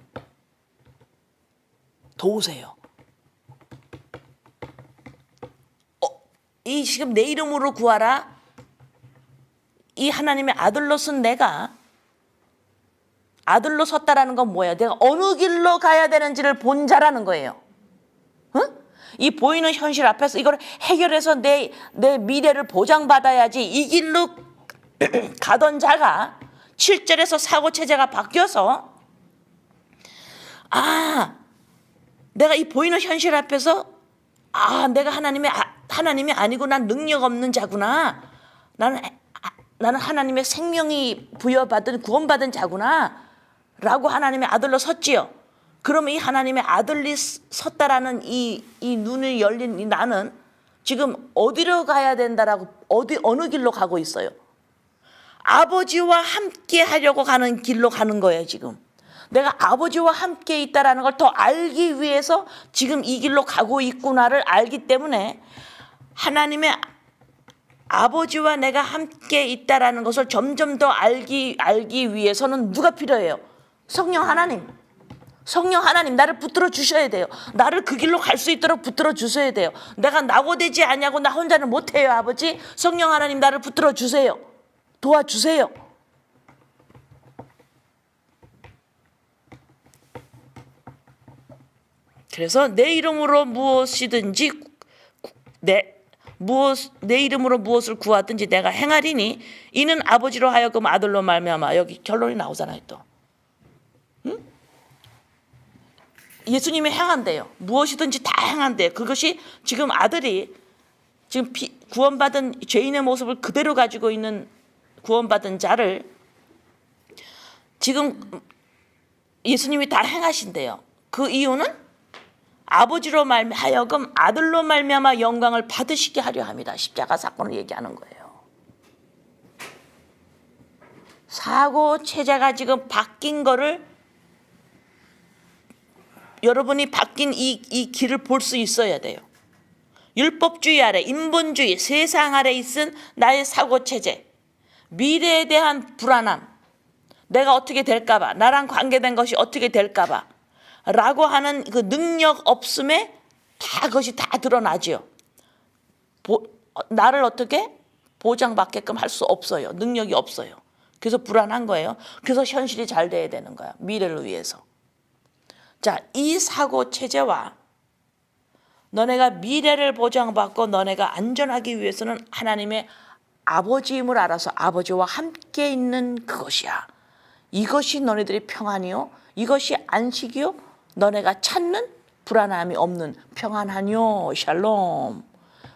도우세요. 이 지금 내 이름으로 구하라. 이 하나님의 아들로 쓴 내가 아들로 섰다라는 건 뭐예요? 내가 어느 길로 가야 되는지를 본 자라는 거예요. 응? 이 보이는 현실 앞에서 이걸 해결해서 내 미래를 보장받아야지 이 길로 가던 자가 7절에서 사고체제가 바뀌어서 내가 이 보이는 현실 앞에서 내가 하나님이 아니고 난 능력 없는 자구나. 나는 하나님의 생명이 부여받은 구원받은 자구나 라고 하나님의 아들로 섰지요. 그러면 이 하나님의 아들이 섰다라는 이 눈이 열린 이 나는 지금 어디로 가야 된다라고 어느 길로 가고 있어요? 아버지와 함께 하려고 가는 길로 가는 거예요 지금. 내가 아버지와 함께 있다라는 걸 더 알기 위해서 지금 이 길로 가고 있구나를 알기 때문에 하나님의 아버지와 내가 함께 있다라는 것을 점점 더 알기 위해서는 누가 필요해요? 성령 하나님. 성령 하나님 나를 붙들어 주셔야 돼요. 나를 그 길로 갈 수 있도록 붙들어 주셔야 돼요. 내가 낙오되지 아니하고 나 혼자는 못해요. 아버지, 성령 하나님 나를 붙들어 주세요. 도와주세요. 그래서 내 이름으로 무엇이든지 내 이름으로 무엇을 구하든지 내가 행하리니 이는 아버지로 하여금 아들로 말미암아. 여기 결론이 나오잖아요 또. 응? 예수님이 행한대요. 무엇이든지 다 행한대요. 그것이 지금 아들이 지금 구원받은 죄인의 모습을 그대로 가지고 있는 구원받은 자를 지금 예수님이 다 행하신대요. 그 이유는 아버지로 하여금 아들로 말미암아 영광을 받으시게 하려 합니다. 십자가 사건을 얘기하는 거예요. 사고 체제가 지금 바뀐 거를 여러분이 바뀐 이 길을 볼 수 있어야 돼요. 율법주의 아래, 인본주의, 세상 아래 있은 나의 사고체제, 미래에 대한 불안함, 내가 어떻게 될까봐, 나랑 관계된 것이 어떻게 될까봐 라고 하는 그 능력 없음에 다 그것이 다 드러나지요. 나를 어떻게 보장받게끔 할 수 없어요. 능력이 없어요. 그래서 불안한 거예요. 그래서 현실이 잘 돼야 되는 거야. 미래를 위해서. 자, 이 사고 체제와 너네가 미래를 보장받고 너네가 안전하기 위해서는 하나님의 아버지임을 알아서 아버지와 함께 있는 그것이야. 이것이 너네들의 평안이요. 이것이 안식이요. 너네가 찾는 불안함이 없는 평안하뇨. 샬롬.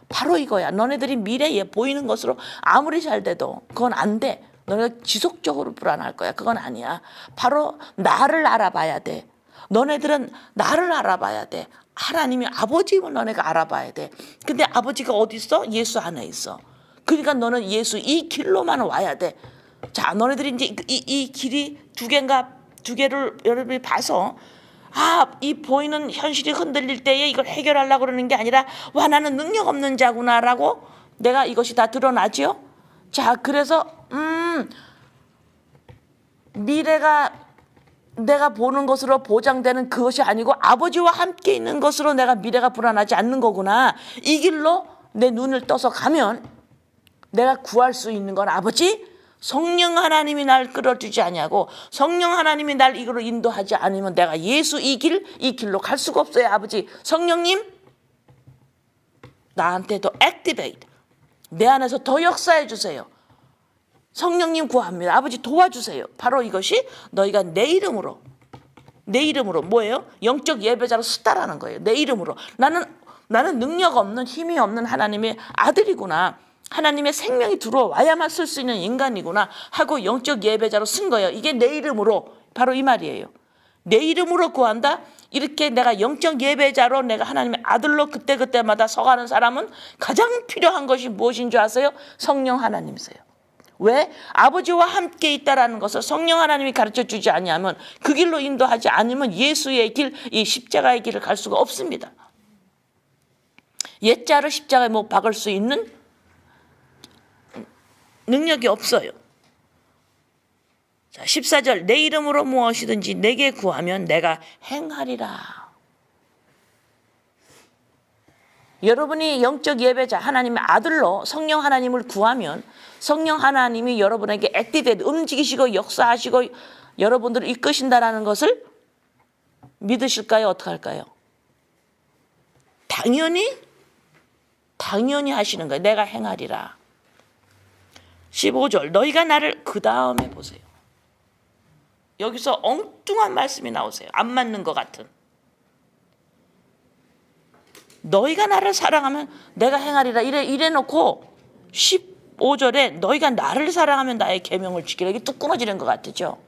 바로 이거야. 너네들이 미래에 보이는 것으로 아무리 잘 돼도 그건 안 돼. 너네가 지속적으로 불안할 거야. 그건 아니야. 바로 나를 알아봐야 돼. 너네들은 나를 알아봐야 돼. 하나님의 아버지임을 너네가 알아봐야 돼. 근데 아버지가 어디 있어? 예수 안에 있어. 그러니까 너는 예수 이 길로만 와야 돼. 자, 너네들이 이제 이 길이 두 개를 여러분이 봐서 이 보이는 현실이 흔들릴 때에 이걸 해결하려고 그러는 게 아니라 와, 나는 능력 없는 자구나라고 내가 이것이 다 드러나지요. 자, 그래서 미래가 내가 보는 것으로 보장되는 그것이 아니고 아버지와 함께 있는 것으로 내가 미래가 불안하지 않는 거구나. 이 길로 내 눈을 떠서 가면 내가 구할 수 있는 건 아버지, 성령 하나님이 날 끌어주지 아니하고 성령 하나님이 날 이걸로 인도하지 않으면 내가 예수 이 길로 갈 수가 없어요. 아버지, 성령님 나한테 더 액티베이트, 내 안에서 더 역사해 주세요. 성령님 구합니다. 아버지 도와주세요. 바로 이것이 너희가 내 이름으로 뭐예요? 영적 예배자로 쓰다라는 거예요. 내 이름으로 나는 능력 없는 힘이 없는 하나님의 아들이구나. 하나님의 생명이 들어와야만 쓸 수 있는 인간이구나 하고 영적 예배자로 쓴 거예요. 이게 내 이름으로, 바로 이 말이에요. 내 이름으로 구한다. 이렇게 내가 영적 예배자로 내가 하나님의 아들로 그때그때마다 서가는 사람은 가장 필요한 것이 무엇인 줄 아세요? 성령 하나님이세요. 왜? 아버지와 함께 있다라는 것을 성령 하나님이 가르쳐주지 아니하면, 그 길로 인도하지 않으면 예수의 길, 이 십자가의 길을 갈 수가 없습니다. 옛자를 십자가에 못 박을 수 있는 능력이 없어요. 자, 14절, 내 이름으로 무엇이든지 내게 구하면 내가 행하리라. 여러분이 영적 예배자 하나님의 아들로 성령 하나님을 구하면 성령 하나님이 여러분에게 액티베이트, 움직이시고 역사하시고 여러분들을 이끄신다라는 것을 믿으실까요? 어떻게 할까요? 당연히 하시는 거예요. 내가 행하리라. 15절, 너희가 나를, 그 다음에 보세요. 여기서 엉뚱한 말씀이 나오세요. 안 맞는 것 같은. 너희가 나를 사랑하면 내가 행하리라 이래 놓고 15절에 너희가 나를 사랑하면 나의 계명을 지키라. 이게 뚝 끊어지는 것 같죠.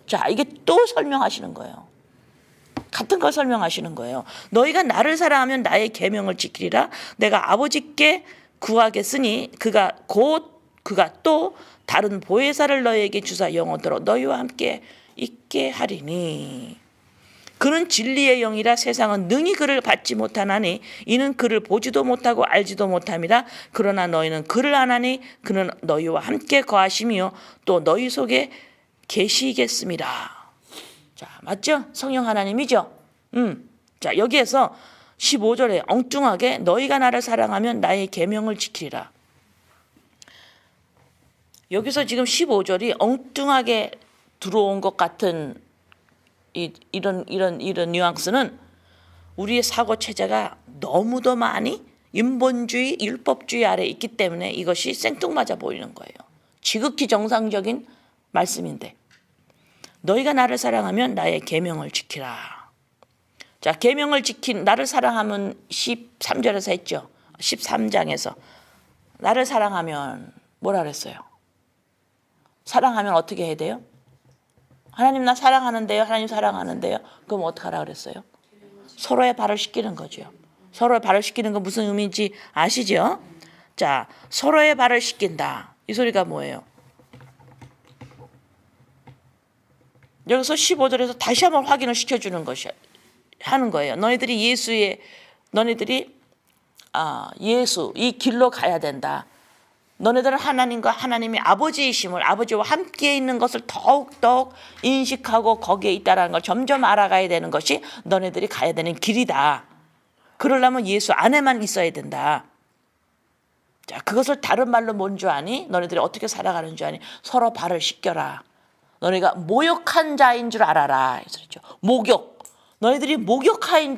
자, 이게 또 설명하시는 거예요. 같은 걸 설명하시는 거예요. 너희가 나를 사랑하면 나의 계명을 지키리라. 내가 아버지께 구하겠으니 그가 또 다른 보혜사를 너희에게 주사 영원토록 너희와 함께 있게 하리니. 그는 진리의 영이라 세상은 능히 그를 받지 못하나니 이는 그를 보지도 못하고 알지도 못함이라. 그러나 너희는 그를 아나니 그는 너희와 함께 거하시며 또 너희 속에 계시겠습니다. 자, 맞죠? 성령 하나님이죠. 자, 여기에서 15절에 엉뚱하게 너희가 나를 사랑하면 나의 계명을 지키리라. 여기서 지금 15절이 엉뚱하게 들어온 것 같은 이런 뉘앙스는 우리의 사고 체제가 너무도 많이 인본주의, 율법주의 아래 있기 때문에 이것이 생뚱맞아 보이는 거예요. 지극히 정상적인 말씀인데, 너희가 나를 사랑하면 나의 계명을 지키라. 자, 계명을 지킨, 나를 사랑하면 13절에서 했죠. 13장에서 나를 사랑하면 뭐라 그랬어요? 사랑하면 어떻게 해야 돼요? 하나님 나 사랑하는데요. 하나님 사랑하는데요. 그럼 어떻게 하라 그랬어요? 서로의 발을 씻기는 거죠. 서로의 발을 씻기는 건 무슨 의미인지 아시죠? 자, 서로의 발을 씻긴다. 이 소리가 뭐예요? 여기서 15절에서 다시 한번 확인을 시켜주는 것이에요. 하는 거예요. 너희들이 예수 이 길로 가야 된다. 너네들은 하나님과 하나님의 아버지이심을, 아버지와 함께 있는 것을 더욱더욱 인식하고 거기에 있다는 걸 점점 알아가야 되는 것이 너네들이 가야 되는 길이다. 그러려면 예수 안에만 있어야 된다. 자, 그것을 다른 말로 뭔 줄 아니? 너네들이 어떻게 살아가는 줄 아니? 서로 발을 씻겨라. 너네가 모욕한 자인 줄 알아라. 그랬죠. 목욕. 너희들이 목욕한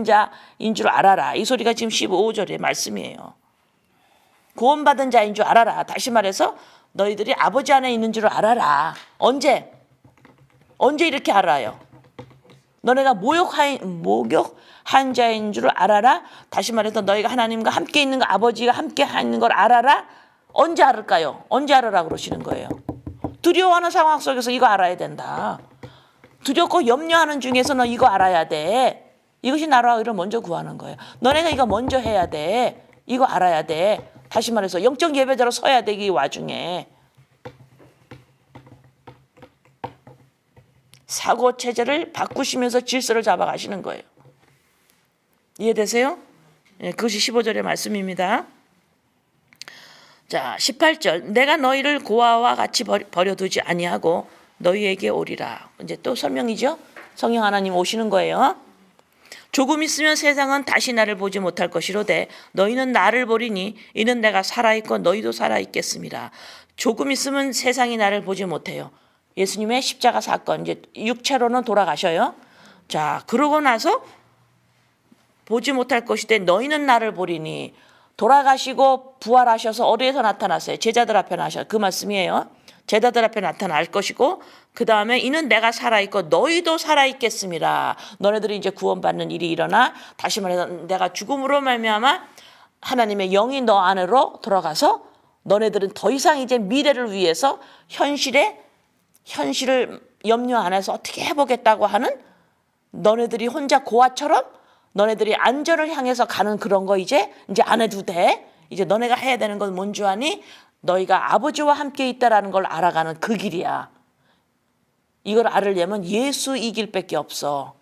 자인 줄 알아라. 이 소리가 지금 15절의 말씀이에요. 구원받은 자인 줄 알아라. 다시 말해서 너희들이 아버지 안에 있는 줄 알아라. 언제 이렇게 알아요? 너네가 목욕한 자인 줄 알아라. 다시 말해서 너희가 하나님과 함께 있는 거, 아버지가 함께 있는 걸 알아라. 언제 알을까요? 언제 알으라 그러시는 거예요? 두려워하는 상황 속에서 이거 알아야 된다. 두렵고 염려하는 중에서 너 이거 알아야 돼. 이것이 나라와 의를 먼저 구하는 거예요. 너네가 이거 먼저 해야 돼. 이거 알아야 돼. 다시 말해서 영적 예배자로 서야 되기 와중에 사고 체제를 바꾸시면서 질서를 잡아가시는 거예요. 이해되세요? 네, 그것이 15절의 말씀입니다. 자, 18절. 내가 너희를 고아와 같이 버려두지 아니하고 너희에게 오리라. 이제 또 설명이죠. 성령 하나님 오시는 거예요. 조금 있으면 세상은 다시 나를 보지 못할 것이로되 너희는 나를 보리니 이는 내가 살아있고 너희도 살아있겠습니다. 조금 있으면 세상이 나를 보지 못해요. 예수님의 십자가 사건, 이제 육체로는 돌아가셔요. 자, 그러고 나서 보지 못할 것이되 너희는 나를 보리니, 돌아가시고 부활하셔서 어디에서 나타났어요? 제자들 앞에 나셔. 그 말씀이에요. 제자들 앞에 나타날 것이고, 그 다음에 이는 내가 살아있고 너희도 살아있겠습니다. 너네들이 이제 구원받는 일이 일어나, 다시 말해서 내가 죽음으로 말미암아 하나님의 영이 너 안으로 들어가서 너네들은 더 이상 이제 미래를 위해서 현실을 염려 안 해서 어떻게 해보겠다고 하는, 너네들이 혼자 고아처럼 너네들이 안전을 향해서 가는 그런 거 이제 안 해도 돼. 이제 너네가 해야 되는 건 뭔 줄 아니? 너희가 아버지와 함께 있다라는 걸 알아가는 그 길이야. 이걸 알으려면 예수 이 길밖에 없어.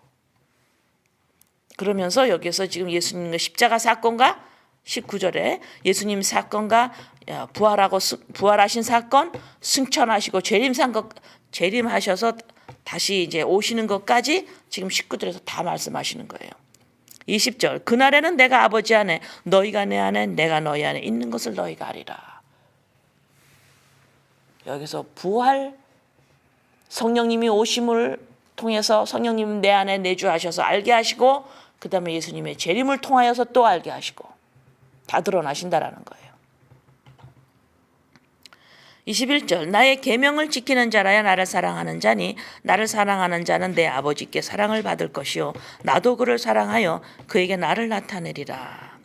그러면서 여기서 지금 예수님의 십자가 사건과 19절에 예수님 사건과 부활하신 사건, 승천하시고 재림하셔서 다시 이제 오시는 것까지 지금 19절에서 다 말씀하시는 거예요. 20절. 그날에는 내가 아버지 안에, 너희가 내 안에, 내가 너희 안에 있는 것을 너희가 알리라. 여기서 부활, 성령님이 오심을 통해서 성령님 내 안에 내주하셔서 알게 하시고, 그 다음에 예수님의 재림을 통하여서 또 알게 하시고, 다 드러나신다라는 거예요. 21절. 나의 계명을 지키는 자라야 나를 사랑하는 자니 나를 사랑하는 자는 내 아버지께 사랑을 받을 것이요 나도 그를 사랑하여 그에게 나를 나타내리라.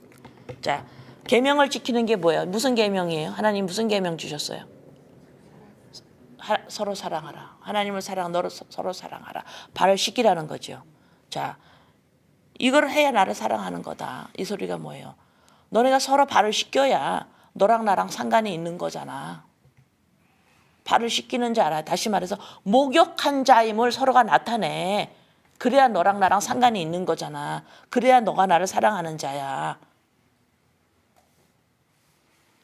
자, 계명을 지키는 게 뭐예요? 무슨 계명이에요? 하나님 무슨 계명 주셨어요? 서로 사랑하라. 하나님을 너를 서로 사랑하라. 발을 씻기라는 거죠. 자, 이걸 해야 나를 사랑하는 거다. 이 소리가 뭐예요? 너네가 서로 발을 씻겨야 너랑 나랑 상관이 있는 거잖아. 발을 씻기는 자라. 다시 말해서 목욕한 자임을 서로가 나타내. 그래야 너랑 나랑 상관이 있는 거잖아. 그래야 너가 나를 사랑하는 자야.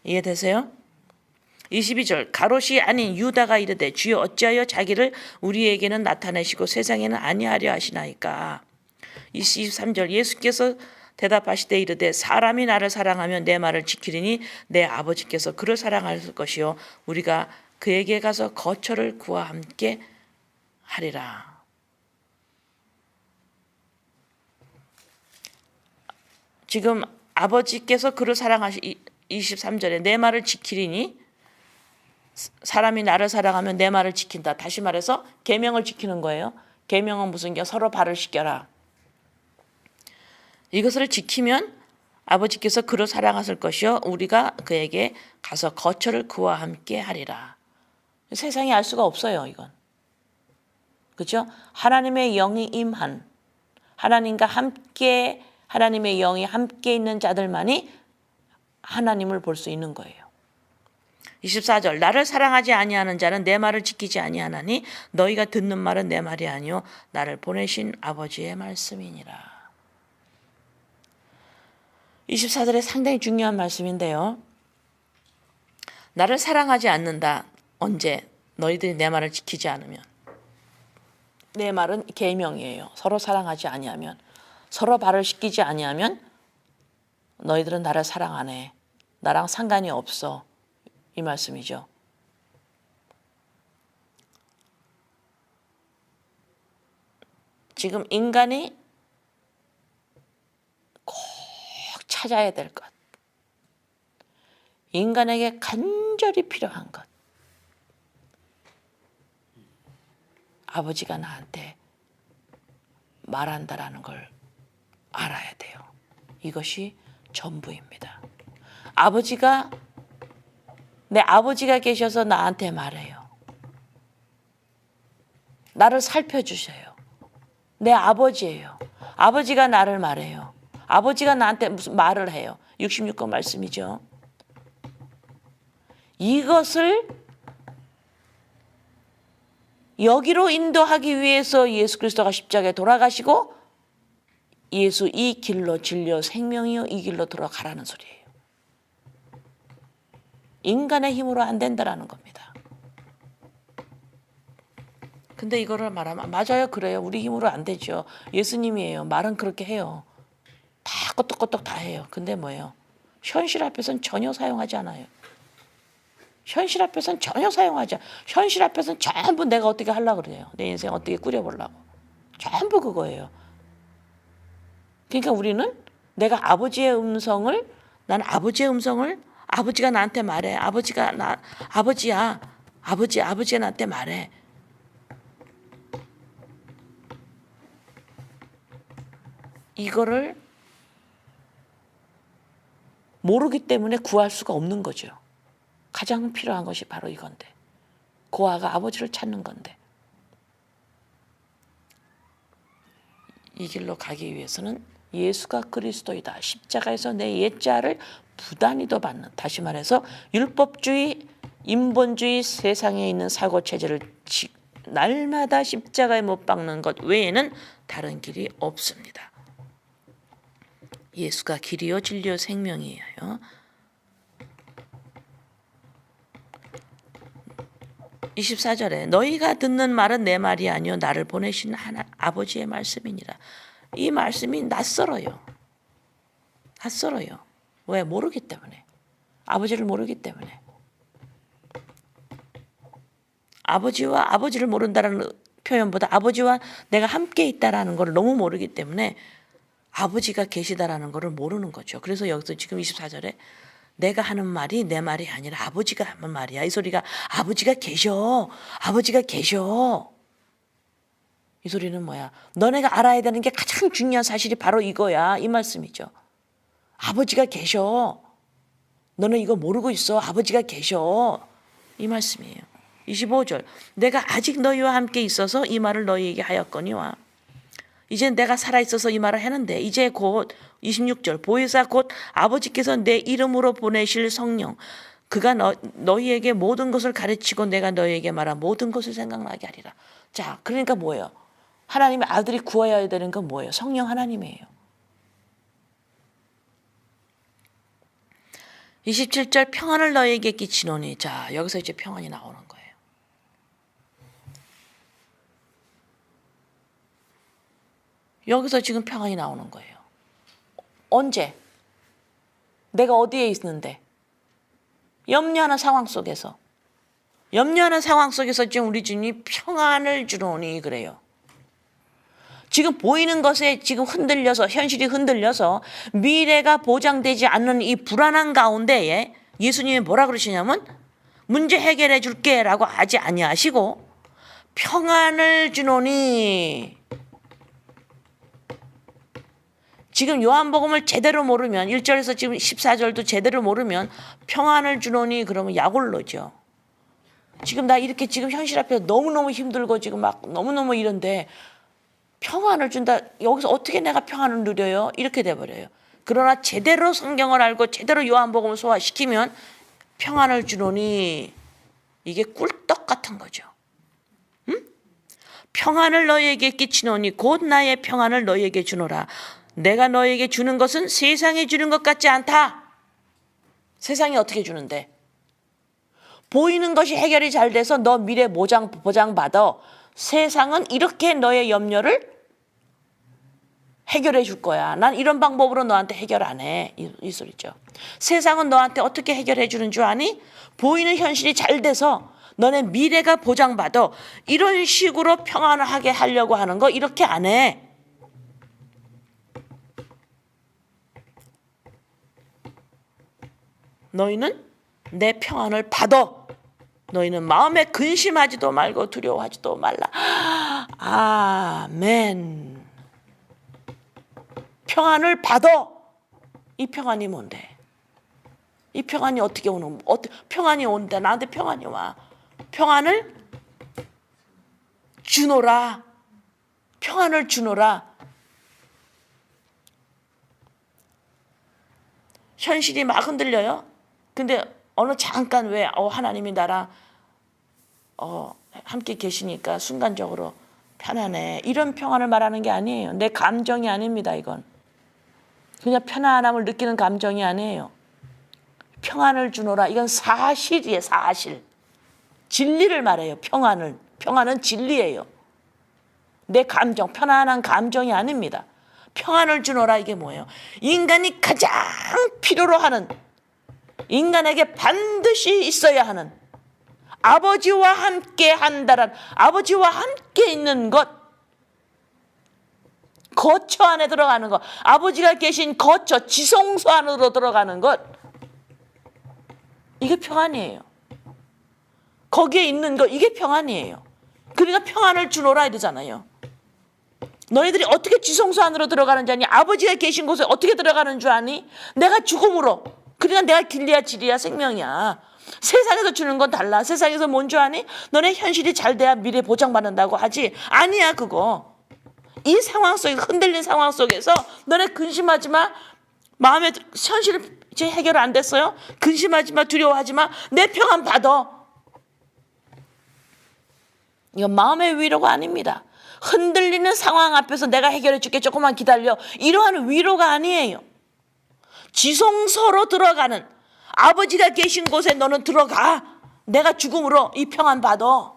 이해되세요? 22절. 가롯이 아닌 유다가 이르되 주여 어찌하여 자기를 우리에게는 나타내시고 세상에는 아니하려 하시나이까. 23절. 예수께서 대답하시되 이르되 사람이 나를 사랑하면 내 말을 지키리니 내 아버지께서 그를 사랑할 것이요 우리가 그에게 가서 거처를 그와 함께 하리라. 지금 아버지께서 그를 사랑하시 23절에 내 말을 지키리니, 사람이 나를 사랑하면 내 말을 지킨다. 다시 말해서 계명을 지키는 거예요. 계명은 무슨 게? 서로 발을 씻겨라. 이것을 지키면 아버지께서 그를 사랑하실 것이요 우리가 그에게 가서 거처를 그와 함께 하리라. 세상이 알 수가 없어요, 이건. 그렇죠? 하나님의 영이 임한, 하나님과 함께, 하나님의 영이 함께 있는 자들만이 하나님을 볼 수 있는 거예요. 24절 나를 사랑하지 아니하는 자는 내 말을 지키지 아니하나니 너희가 듣는 말은 내 말이 아니요 나를 보내신 아버지의 말씀이니라. 24절에 상당히 중요한 말씀인데요. 나를 사랑하지 않는다. 언제? 너희들이 내 말을 지키지 않으면. 내 말은 계명이에요. 서로 사랑하지 아니하면, 서로 발을 씻기지 아니하면 너희들은 나를 사랑 안 해. 나랑 상관이 없어. 이 말씀이죠. 지금 인간이 꼭 찾아야 될 것, 인간에게 간절히 필요한 것, 아버지가 나한테 말한다라는 걸 알아야 돼요. 이것이 전부입니다. 내 아버지가 계셔서 나한테 말해요. 나를 살펴주셔요. 내 아버지예요. 아버지가 나를 말해요. 아버지가 나한테 무슨 말을 해요. 66권 말씀이죠. 이것을 여기로 인도하기 위해서 예수 그리스도가 십자가에 돌아가시고 예수 이 길로 진료 생명이요 이 길로 돌아가라는 소리예요. 인간의 힘으로 안 된다라는 겁니다. 근데 이거를 말하면 맞아요. 그래요. 우리 힘으로 안 되죠. 예수님이에요. 말은 그렇게 해요. 다 끄떡끄떡 다 해요. 근데 뭐예요? 현실 앞에서는 전혀 사용하지 않아요. 현실 앞에서는 전혀 사용하지 않아요. 현실 앞에서는 전부 내가 어떻게 하려고 그래요. 내 인생 어떻게 꾸려보려고. 전부 그거예요. 그러니까 우리는 내가 아버지의 음성을, 나는 아버지의 음성을, 아버지가 나한테 말해. 아버지가 나한테 말해. 이거를 모르기 때문에 구할 수가 없는 거죠. 가장 필요한 것이 바로 이건데. 고아가 아버지를 찾는 건데. 이 길로 가기 위해서는 예수가 그리스도이다. 십자가에서 내 옛자를 부단히도 받는, 다시 말해서 율법주의, 인본주의 세상에 있는 사고체제를 날마다 십자가에 못 박는 것 외에는 다른 길이 없습니다. 예수가 길이요 진리요 생명이에요. 24절에 너희가 듣는 말은 내 말이 아니요 나를 보내신 아버지의 말씀이니라. 이 말씀이 낯설어요. 낯설어요. 왜? 모르기 때문에. 아버지를 모르기 때문에. 아버지와 아버지를 모른다는 표현보다 아버지와 내가 함께 있다라는 걸 너무 모르기 때문에 아버지가 계시다라는 것을 모르는 거죠. 그래서 여기서 지금 24절에 내가 하는 말이 내 말이 아니라 아버지가 하는 말이야. 이 소리가 아버지가 계셔. 아버지가 계셔. 이 소리는 뭐야? 너네가 알아야 되는 게 가장 중요한 사실이 바로 이거야. 이 말씀이죠. 아버지가 계셔. 너는 이거 모르고 있어. 아버지가 계셔. 이 말씀이에요. 25절 내가 아직 너희와 함께 있어서 이 말을 너희에게 하였거니와. 이제 내가 살아있어서 이 말을 하는데 이제 곧 26절 보혜사 곧 아버지께서 내 이름으로 보내실 성령 그가 너희에게 모든 것을 가르치고 내가 너희에게 말한 모든 것을 생각나게 하리라. 자, 그러니까 뭐예요? 하나님의 아들이 구하여야 되는 건 뭐예요? 성령 하나님이에요. 27절 평안을 너희에게 끼치노니. 자, 여기서 이제 평안이 나오는 거예요. 여기서 지금 평안이 나오는 거예요. 언제? 내가 어디에 있는데? 염려하는 상황 속에서. 염려하는 상황 속에서 지금 우리 주님이 평안을 주노니 그래요. 지금 보이는 것에 지금 흔들려서 현실이 흔들려서 미래가 보장되지 않는 이 불안한 가운데에 예수님이 뭐라 그러시냐면 문제 해결해 줄게 라고 하지 아니하시고 평안을 주노니. 지금 요한복음을 제대로 모르면 1절에서 지금 14절도 제대로 모르면 평안을 주노니 그러면 약올로죠. 지금 나 이렇게 지금 현실 앞에서 너무너무 힘들고 지금 막 너무너무 이런데 평안을 준다. 여기서 어떻게 내가 평안을 누려요? 이렇게 돼버려요. 그러나 제대로 성경을 알고 제대로 요한복음을 소화시키면 평안을 주노니 이게 꿀떡 같은 거죠. 응? 평안을 너희에게 끼치노니 곧 나의 평안을 너희에게 주노라. 내가 너희에게 주는 것은 세상이 주는 것 같지 않다. 세상이 어떻게 주는데? 보이는 것이 해결이 잘 돼서 너 미래 보장받아. 세상은 이렇게 너의 염려를 해결해 줄 거야. 난 이런 방법으로 너한테 해결 안 해. 이 소리죠. 세상은 너한테 어떻게 해결해 주는 줄 아니? 보이는 현실이 잘 돼서 너네 미래가 보장받아. 이런 식으로 평안을 하게 하려고 하는 거 이렇게 안 해. 너희는 내 평안을 받아. 너희는 마음에 근심하지도 말고 두려워하지도 말라. 아멘. 평안을 받아. 이 평안이 뭔데? 이 평안이 어떻게 오는? 평안이 온다. 나한테 평안이 와. 평안을 주노라. 평안을 주노라. 현실이 막 흔들려요. 근데 어느 잠깐 왜 하나님이 나랑 함께 계시니까 순간적으로 편안해. 이런 평안을 말하는 게 아니에요. 내 감정이 아닙니다. 이건 그냥 편안함을 느끼는 감정이 아니에요. 평안을 주노라. 이건 사실이에요. 사실. 진리를 말해요. 평안은 진리예요. 내 감정, 편안한 감정이 아닙니다. 평안을 주노라. 이게 뭐예요? 인간이 가장 필요로 하는, 인간에게 반드시 있어야 하는, 아버지와 함께 한다란, 아버지와 함께 있는 것, 거처 안에 들어가는 것, 아버지가 계신 거처, 지성소 안으로 들어가는 것, 이게 평안이에요. 거기에 있는 것, 이게 평안이에요. 그러니까 평안을 주노라 이러잖아요. 너희들이 어떻게 지성소 안으로 들어가는지 아니? 아버지가 계신 곳에 어떻게 들어가는 줄 아니? 내가 죽음으로. 그러니까 내가 길리야 진리야 생명이야. 세상에서 주는 건 달라. 세상에서 뭔 줄 아니? 너네 현실이 잘 돼야 미래 보장받는다고 하지. 아니야 그거. 이 상황 속에, 흔들린 상황 속에서 너네 근심하지 마. 마음에 현실이 이제 해결 안 됐어요? 근심하지 마. 두려워하지 마. 내 평안 받아. 이건 마음의 위로가 아닙니다. 흔들리는 상황 앞에서 내가 해결해 줄게 조금만 기다려. 이러한 위로가 아니에요. 지성소로 들어가는, 아버지가 계신 곳에 너는 들어가. 내가 죽음으로 이 평안 받아.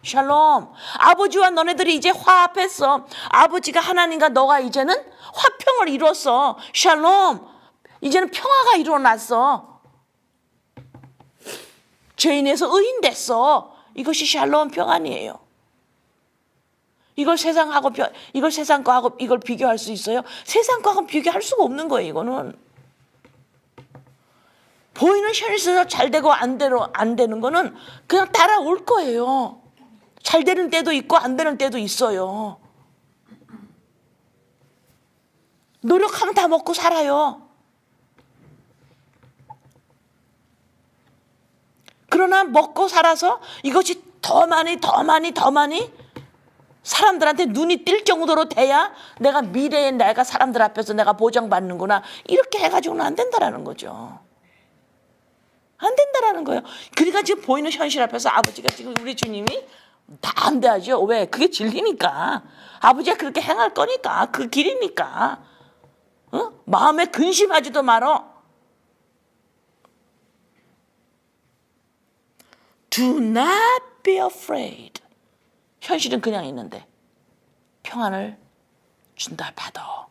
샬롬. 아버지와 너네들이 이제 화합했어. 아버지가 하나님과 너가 이제는 화평을 이뤘어. 샬롬. 이제는 평화가 일어났어. 죄인에서 의인 됐어. 이것이 샬롬 평안이에요. 이걸 이걸 세상 거하고 이걸 비교할 수 있어요? 세상 거하고 비교할 수가 없는 거예요. 이거는 보이는 현실에서 잘 되고 안 되는 거는 그냥 따라올 거예요. 잘 되는 때도 있고 안 되는 때도 있어요. 노력하면 다 먹고 살아요. 그러나 먹고 살아서 이것이 더 많이 사람들한테 눈이 띌 정도로 돼야 내가 미래에 내가 사람들 앞에서 내가 보장받는구나. 이렇게 해가지고는 안 된다라는 거죠. 안 된다라는 거예요. 그러니까 지금 보이는 현실 앞에서 아버지가 지금 우리 주님이 다 안 돼야죠. 왜? 그게 진리니까. 아버지가 그렇게 행할 거니까. 그 길이니까. 마음에 근심하지도 말어. Do not be afraid. 현실은 그냥 있는데 평안을 준다 받아.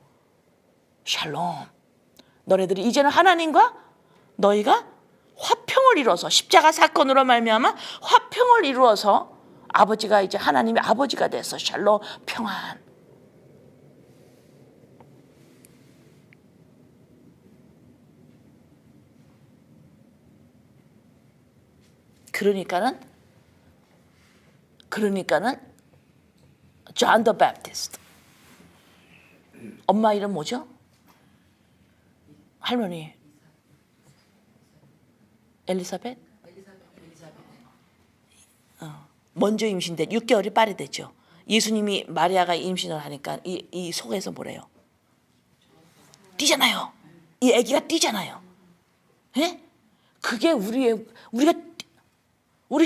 샬롬. 너네들이 이제는 하나님과 너희가 화평을 이루어서 십자가 사건으로 말미암아 화평을 이루어서 아버지가 이제 하나님의 아버지가 돼서 샬롬 평안. 그러니까는 존 더 베프티스트. 엄마 이름 뭐죠? 할머니 엘리사벳? 먼저 임신돼 6개월이 빨리 됐죠. 예수님이 마리아가 임신을 하니까 이 속에서 뭐래요? 뛰잖아요. 이 아기가 뛰잖아요. 예? 그게 우리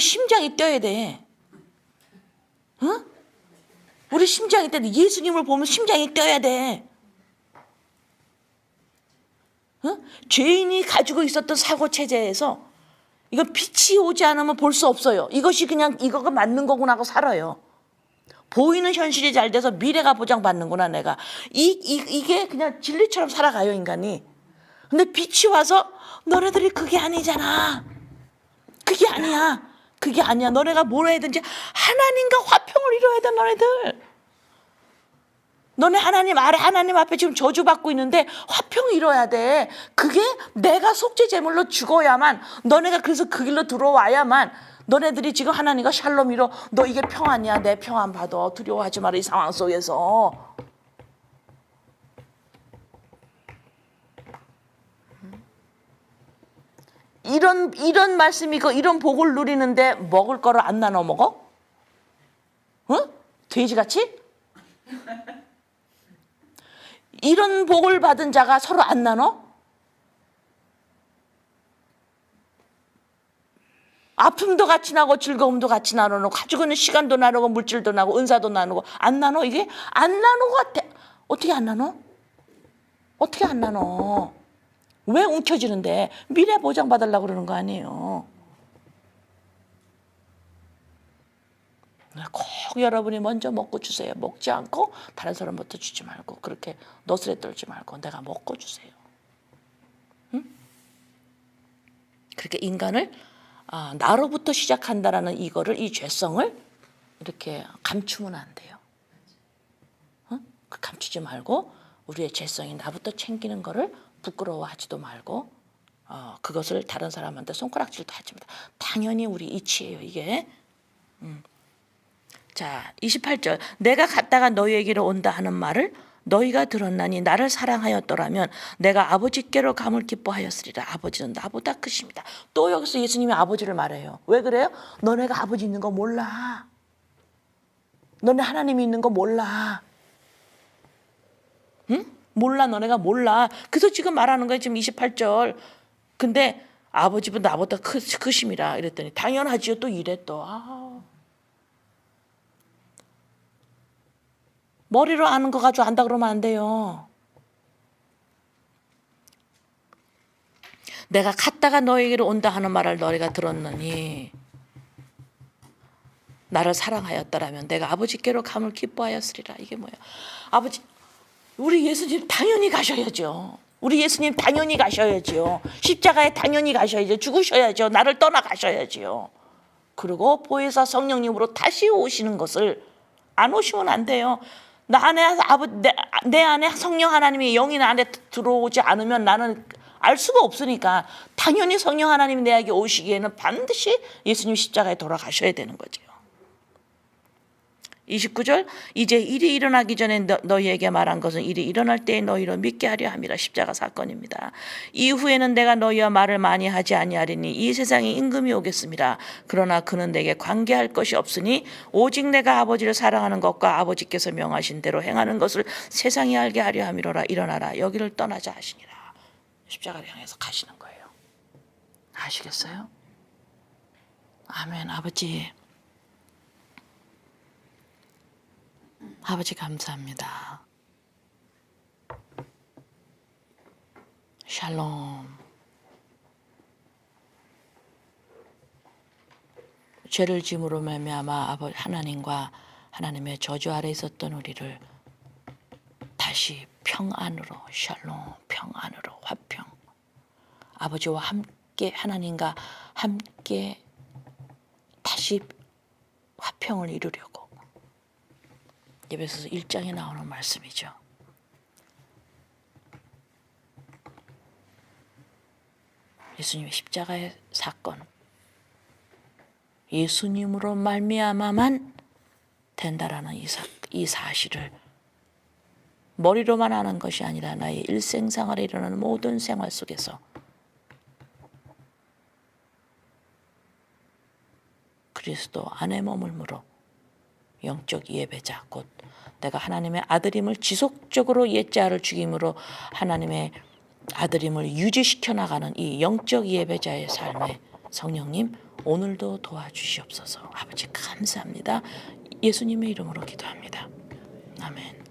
심장이 뛰어야 돼. 어? 우리 심장이 뛰어야 돼. 예수님을 보면 심장이 뛰어야 돼. 어? 죄인이 가지고 있었던 사고 체제에서 이거 빛이 오지 않으면 볼 수 없어요. 이것이 그냥 이거가 맞는 거구나 하고 살아요. 보이는 현실이 잘 돼서 미래가 보장받는구나 내가. 이게 그냥 진리처럼 살아가요 인간이. 근데 빛이 와서 너네들이 그게 아니잖아. 그게 아니야. 그게 아니야. 너네가 뭘 해야든지 하나님과 화평을 이루어야 돼 너네들. 너네 하나님 아래 하나님 앞에 지금 저주받고 있는데 화평을 이뤄야 돼. 그게 내가 속죄 제물로 죽어야만 너네가 그래서 그 길로 들어와야만 너네들이 지금 하나님과 샬롬 이뤄. 너 이게 평안이야. 내 평안 받아. 두려워하지 마라 이 상황 속에서. 이런 말씀이고 이런 복을 누리는데 먹을 거를 안 나눠 먹어? 응? 돼지같이? 이런 복을 받은 자가 서로 안 나눠? 아픔도 같이 나고 즐거움도 같이 나누고 가지고 있는 시간도 나누고 물질도 나누고 은사도 나누고 안 나눠 이게? 안 나누고 같아. 어떻게 안 나눠? 어떻게 안 나눠? 왜 움켜쥐는데? 미래 보장받으려고 그러는 거 아니에요. 꼭 여러분이 먼저 먹고 주세요. 먹지 않고 다른 사람부터 주지 말고 그렇게 너스레 떨지 말고 내가 먹고 주세요. 응? 그렇게 인간을 나로부터 시작한다라는 이거를 이 죄성을 이렇게 감추면 안 돼요. 응? 감추지 말고 우리의 죄성이 나부터 챙기는 거를 부끄러워하지도 말고 그것을 다른 사람한테 손가락질도 하지 마. 당연히 우리 이치예요 이게. 자 28절 내가 갔다가 너희에게로 온다 하는 말을 너희가 들었나니 나를 사랑하였더라면 내가 아버지께로 감을 기뻐하였으리라. 아버지는 나보다 크십니다. 또 여기서 예수님이 아버지를 말해요. 왜 그래요? 너네가 아버지 있는 거 몰라. 너네 하나님이 있는 거 몰라. 응? 몰라. 너네가 몰라. 그래서 지금 말하는 거예요. 지금 28절. 근데 아버지보다 나보다 크심이라 이랬더니 당연하지요. 또 이래 또. 머리로 아는 거 가지고 안다 그러면 안 돼요. 내가 갔다가 너에게로 온다 하는 말을 너희가 들었느니 나를 사랑하였더라면 내가 아버지께로 감을 기뻐하였으리라. 이게 뭐야? 아버지 우리 예수님 당연히 가셔야죠. 우리 예수님 당연히 가셔야죠. 십자가에 당연히 가셔야죠. 죽으셔야죠. 나를 떠나가셔야죠. 그리고 보혜사 성령님으로 다시 오시는 것을 안 오시면 안 돼요. 내 안에 성령 하나님이 영이 나 안에 들어오지 않으면 나는 알 수가 없으니까 당연히 성령 하나님이 내에게 오시기에는 반드시 예수님 십자가에 돌아가셔야 되는 거죠. 29절 이제 일이 일어나기 전에 너희에게 말한 것은 일이 일어날 때에 너희로 믿게 하려 함이라. 십자가 사건입니다. 이후에는 내가 너희와 말을 많이 하지 아니하리니 이 세상에 임금이 오겠습니다. 그러나 그는 내게 관계할 것이 없으니 오직 내가 아버지를 사랑하는 것과 아버지께서 명하신 대로 행하는 것을 세상이 알게 하려 함이로라. 일어나라 여기를 떠나자 하시니라. 십자가를 향해서 가시는 거예요. 아시겠어요? 아멘. 아버지 감사합니다. 샬롬. 죄를 짐으로 말미암아 하나님과 하나님의 저주 아래 있었던 우리를 다시 평안으로 샬롬 평안으로 화평 아버지와 함께 하나님과 함께 다시 화평을 이루려고 에베소서 1장에 나오는 말씀이죠. 예수님의 십자가의 사건, 예수님으로 말미암아만 된다라는 이 사실을 머리로만 아는 것이 아니라 나의 일생생활에 일어나는 모든 생활 속에서 그리스도 안에 머물므로 영적 예배자 곧 내가 하나님의 아들임을 지속적으로 옛자를 죽임으로 하나님의 아들임을 유지시켜 나가는 이 영적 예배자의 삶에 성령님 오늘도 도와주시옵소서. 아버지 감사합니다. 예수님의 이름으로 기도합니다. 아멘.